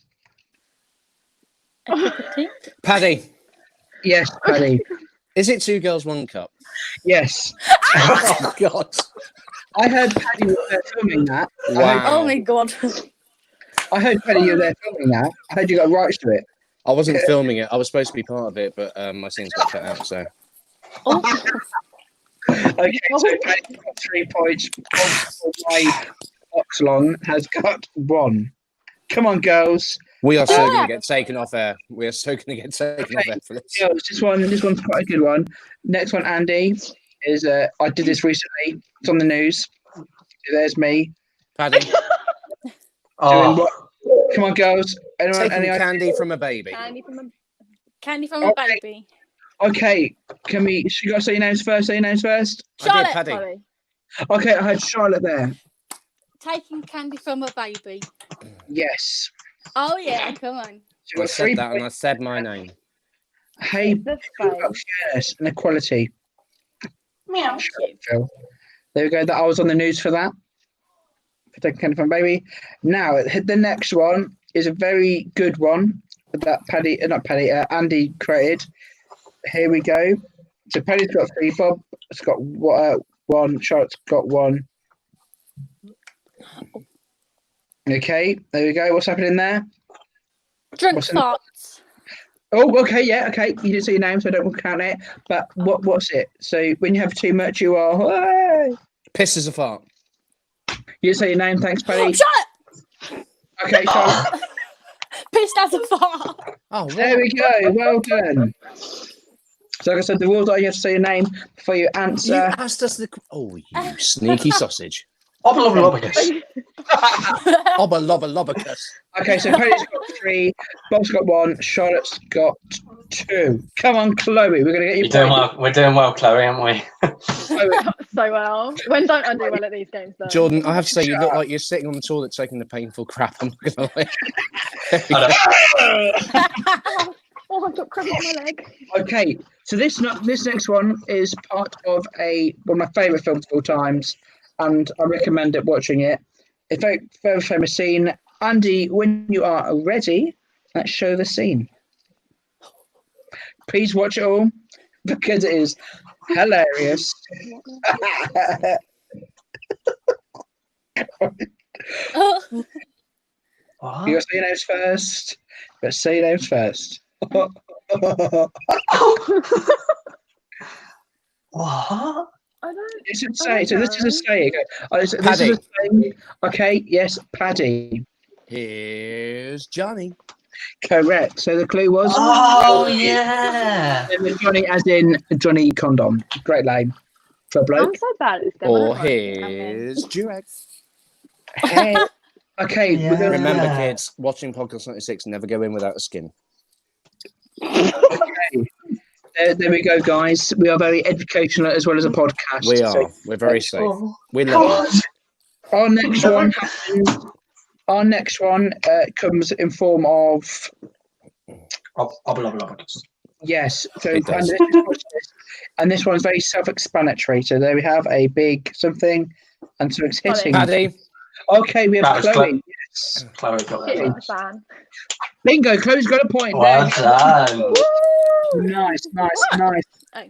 Paddy. Yes, Paddy. Is it 2 girls, 1 cup? Yes. Oh God. I heard Paddy was there filming that. Wow. Oh my God. I heard Paddy, you were there filming that. I heard you got rights to it. I wasn't filming it. I was supposed to be part of it, but my scenes got cut out. So. Okay, so Paddy's got 3 points. My Oxlong has got 1. Come on, girls. We are so going to get taken off air. We are so going to get taken off air for this. Girls, this one's quite a good one. Next one, Andy, is I did this recently. It's on the news. There's me. Paddy. Doing what? Come on, girls. Anyone? Taking candy from a baby. Candy from a baby. Okay, can we? You got to say your names first. Say your names first. Charlotte. I did, Paddy. Okay, I heard Charlotte there. Taking candy from a baby. Yes. Oh yeah, come on. So I said that and I said my name. Hey, fairness and equality. Meow. Phil. There we go. That I was on the news for that. For taking candy from a baby. Now the next one is a very good one that Andy created. Here we go. So Paddy's got 3. Bob's got 1. Charlotte's got 1. Okay, there we go. What's happening there? Drunk farts. Oh, okay, yeah, okay. You didn't say your name, so I don't count it. But what's it? So when you have too much, you are. Hey! Piss is a fart. You didn't say your name. Thanks, Paddy. Shut up! Okay, so Pissed as a fart. Oh, there we go. Well done. So like I said, the rules are you have to say your name before you answer. You asked us the. Oh, you sneaky sausage. Obba Lobbercus. Okay, so Paddy's got 3, Bob's got 1, Charlotte's got 2. Come on, Chloe, we're gonna get you. We're doing well, Chloe, aren't we? So well. When don't I do well at these games, though? Jordan, I have to say, you look like you're sitting on the toilet taking the painful crap. I'm not gonna lie. Oh, I've got crap on my leg. Okay, so this next one is part of one of my favourite films of all times, and I recommend watching it. A very, very famous scene. Andy, when you are ready, let's show the scene. Please watch it all because it is hilarious. You got to say your names first. Let's say your names first. What? I don't. This is say. So this is a say. Paddy. Okay. Yes, Paddy. Here's Johnny. Correct. So the clue was. Oh yeah. Johnny, as in Johnny Condom. Great name for a bloke. I'm so bad at this game. Or here's Durex. Hey. Okay. Yeah. Remember, kids, watching Podcast 96, never go in without a skin. Okay. There we go, guys. We are very educational as well as a podcast. We are. So, we're very safe. We love it. Our next one comes in form of Yes. So and this one's very self-explanatory. So there we have a big something, and so it's hitting. Paddy. Okay, we have Chloe. Yes. Chloe got Shit, the fan. Bingo. Chloe's got a point. Well done. Nice. Oh.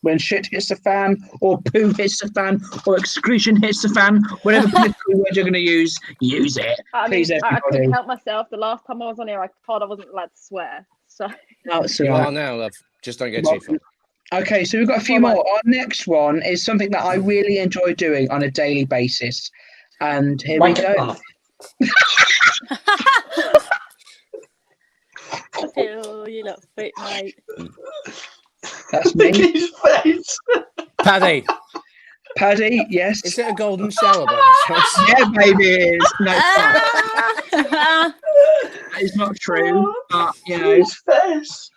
When shit hits the fan, or poo hits the fan, or excretion hits the fan, whatever political word you're going to use it. Please, I everybody. couldn't help myself. The last time I was on here, I thought I wasn't allowed to swear. So. No, it's all You right. are now, love. Just don't go too far. Okay, so we've got a few more. Our next one is something that I really enjoy doing on a daily basis. And here we go. Oh, you look fit, mate. That's me. His face. Paddy, yes. Is it a golden shower? By chance? Yeah, baby, it is. No, it's not. It's not true, but you know. His face.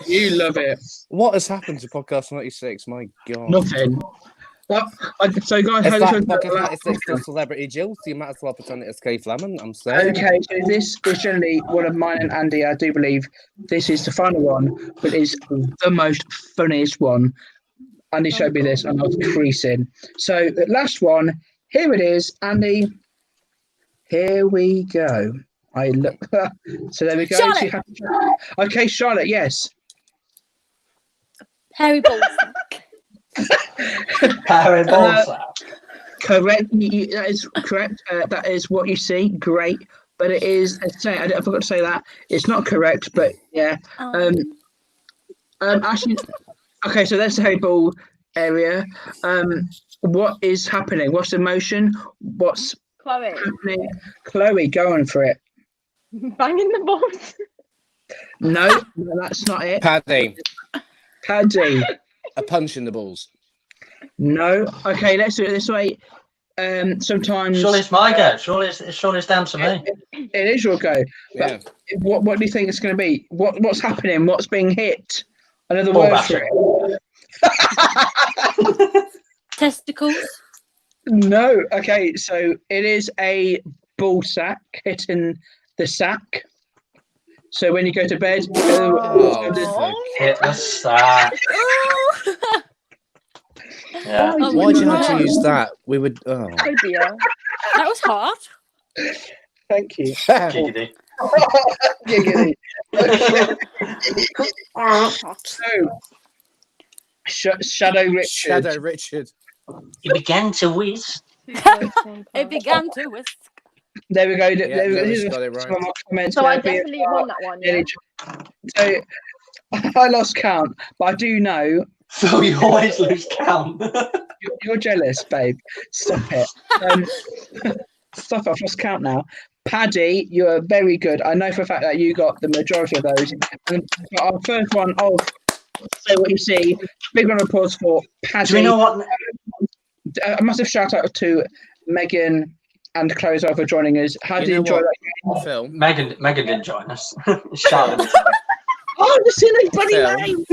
You love it. What has happened to Podcast 96? My God. Nothing. Well, so guys, Is how that this Podcast 96 for Celebrity Jill? So you might as well put on it as Keith Lemon. I'm saying. Okay, so this is generally one of mine and Andy. I do believe this is the final one, but it's the most funniest one. Andy showed me this, and I was creasing. So the last one, here it is, Andy. Here we go. I look. So there we go. Charlotte. Okay, Charlotte. Yes. Harry Balls. Harry Balsack. Correct. That is correct. That is what you see. Great. But it is. I forgot to say that. It's not correct. But yeah. Actually. Okay. So that's the Harry Ball area. What is happening? What's the motion? What's Chloe. happening? Chloe, going for it. Banging the balls. No, that's not it. Paddy. A punch in the balls. No. Okay, let's do it this way. Sometimes. Surely it's my go. Surely it's down to me. It is your go. Yeah. What do you think it's going to be? What's happening? What's being hit? Another Ball word for it. Testicles. No. Okay, so it is a ball sack hitting the sack. So when you go to bed, hit the sack. Yeah. Why did you have to use that? We would. Oh. Oh dear. That was hard. Thank you. Giggity. Giggity. So, Shadow Richard. Shadow Richard. He began to whiz. It began to with. There we go. Here's got it right. Comments So I there. definitely won that one. Yeah? So I lost count, but I do know. So you always lose count. You're jealous, babe. Stop it. Stop. I've lost count now. Paddy, you're very good. I know for a fact that you got the majority of those. And our first one of Say What You See. Big round of applause for Paddy. Do you know what? A massive shout out to Megan and Chloe as well for joining us. How did you enjoy that? Phil. Megan didn't join us. Charlotte. Oh, the silly bloody name.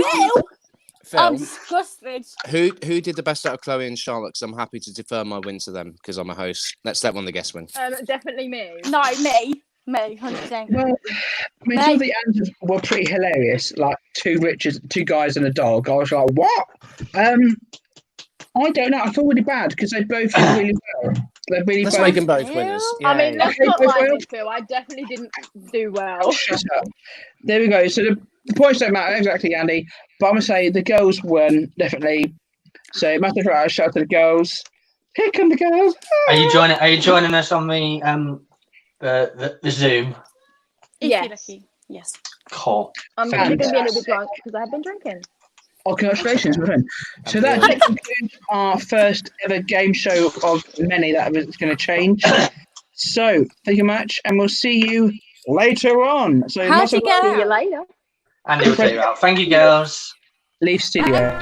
Phil, I'm disgusted. who did the best out of Chloe and Charlotte? Because I'm happy to defer my win to them because I'm a host. Let's let one of the guests win. Definitely me. No, me, 100%. Well, I mean, some of the answers were pretty hilarious. Like two guys and a dog. I was like, what? I don't know. I feel really bad because they both did really well. Let's make them both winners. I mean, Yeah. let's not lie to Phil. I definitely didn't do well. Shut up. There we go. So the points don't matter exactly, Andy. But I'm gonna say the girls won definitely. So massive shout out to the girls. Here come the girls. Are you joining us on the Zoom? Yes. Yes. Cool. I'm probably going to be a little bit drunk because I have been drinking. Oh, congratulations, my friend. So that concludes our first ever game show of many that is going to change. So thank you much, and we'll see you later on. So How'd you go? See you later. Andy will say that. Thank you, girls. Leave studio.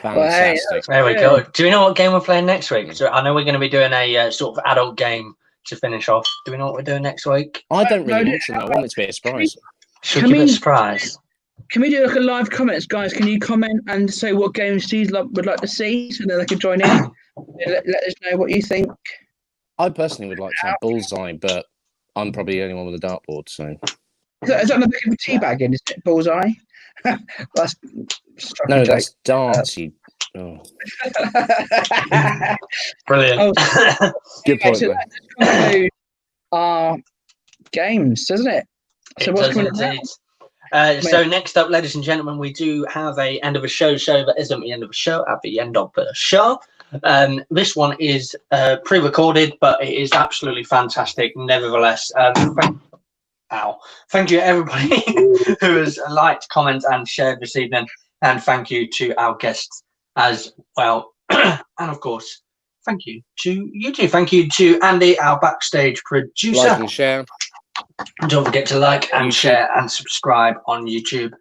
Fantastic. There we go. Do we know what game we're playing next week? So I know we're going to be doing a sort of adult game to finish off. Do we know what we're doing next week? I don't really want to know. I want it to be a surprise. Should keep it a surprise. Can we do like a live comments, guys? Can you comment and say what games Steve would like to see, so that they can join in? Let us know what you think. I personally would like to have Bullseye, but I'm probably the only one with a dartboard. So is that another kind of teabagging? Is it Bullseye? That's that's darty. Brilliant. Good point. So that concludes our games, doesn't it? So what's coming up now? So next up, ladies and gentlemen, we do have a end of a show that isn't the end of a show at the end of the show. This one is pre-recorded, but it is absolutely fantastic. Nevertheless, thank you everybody who has liked, commented, and shared this evening, and thank you to our guests as well. And of course, thank you to you two. Thank you to Andy, our backstage producer. Like and share. And don't forget to like and share and subscribe on YouTube.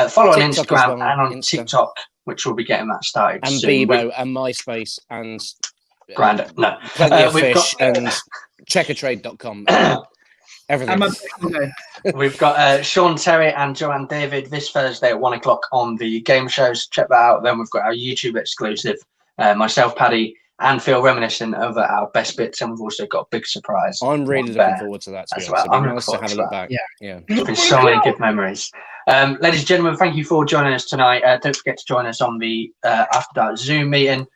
Follow on Instagram and on TikTok, which we'll be getting that started and soon. Bebo and MySpace and Grindr. No. Plenty of Fish and checkertrade.com. Everything. We've got Sean Terry and Joanne David this Thursday at 1 o'clock on the game shows. Check that out. Then we've got our YouTube exclusive. Myself, Paddy, and Phil reminiscing over our best bits, and we've also got a big surprise. I'm really looking forward to that. As well. I'm nice to have a look back. Yeah. There's been so many good memories. Ladies and gentlemen, thank you for joining us tonight. Don't forget to join us on the After Dark Zoom meeting.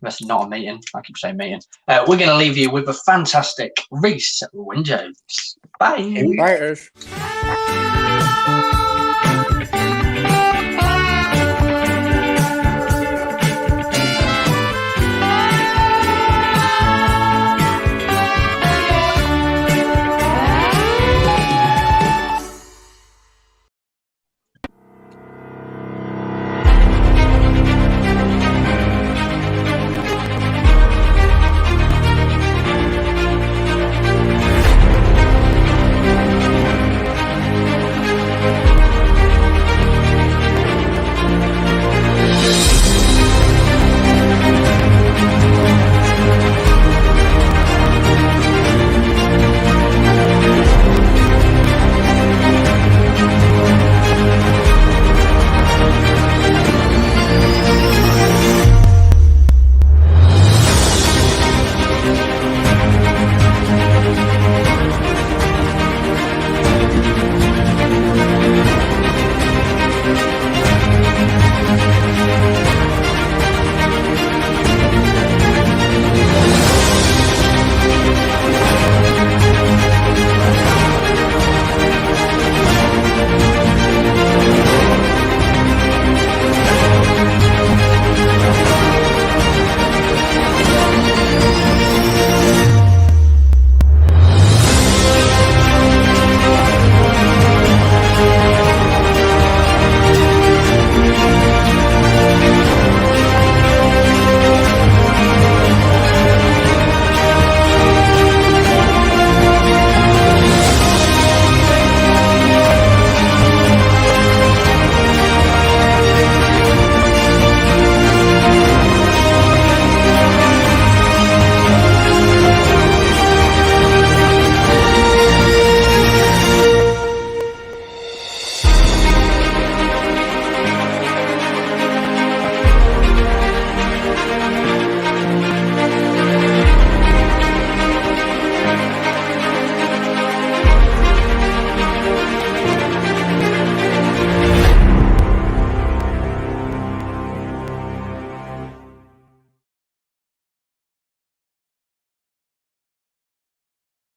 That's not a meeting. I keep saying meeting. We're going to leave you with a fantastic Reese Winjones. Bye. Bye.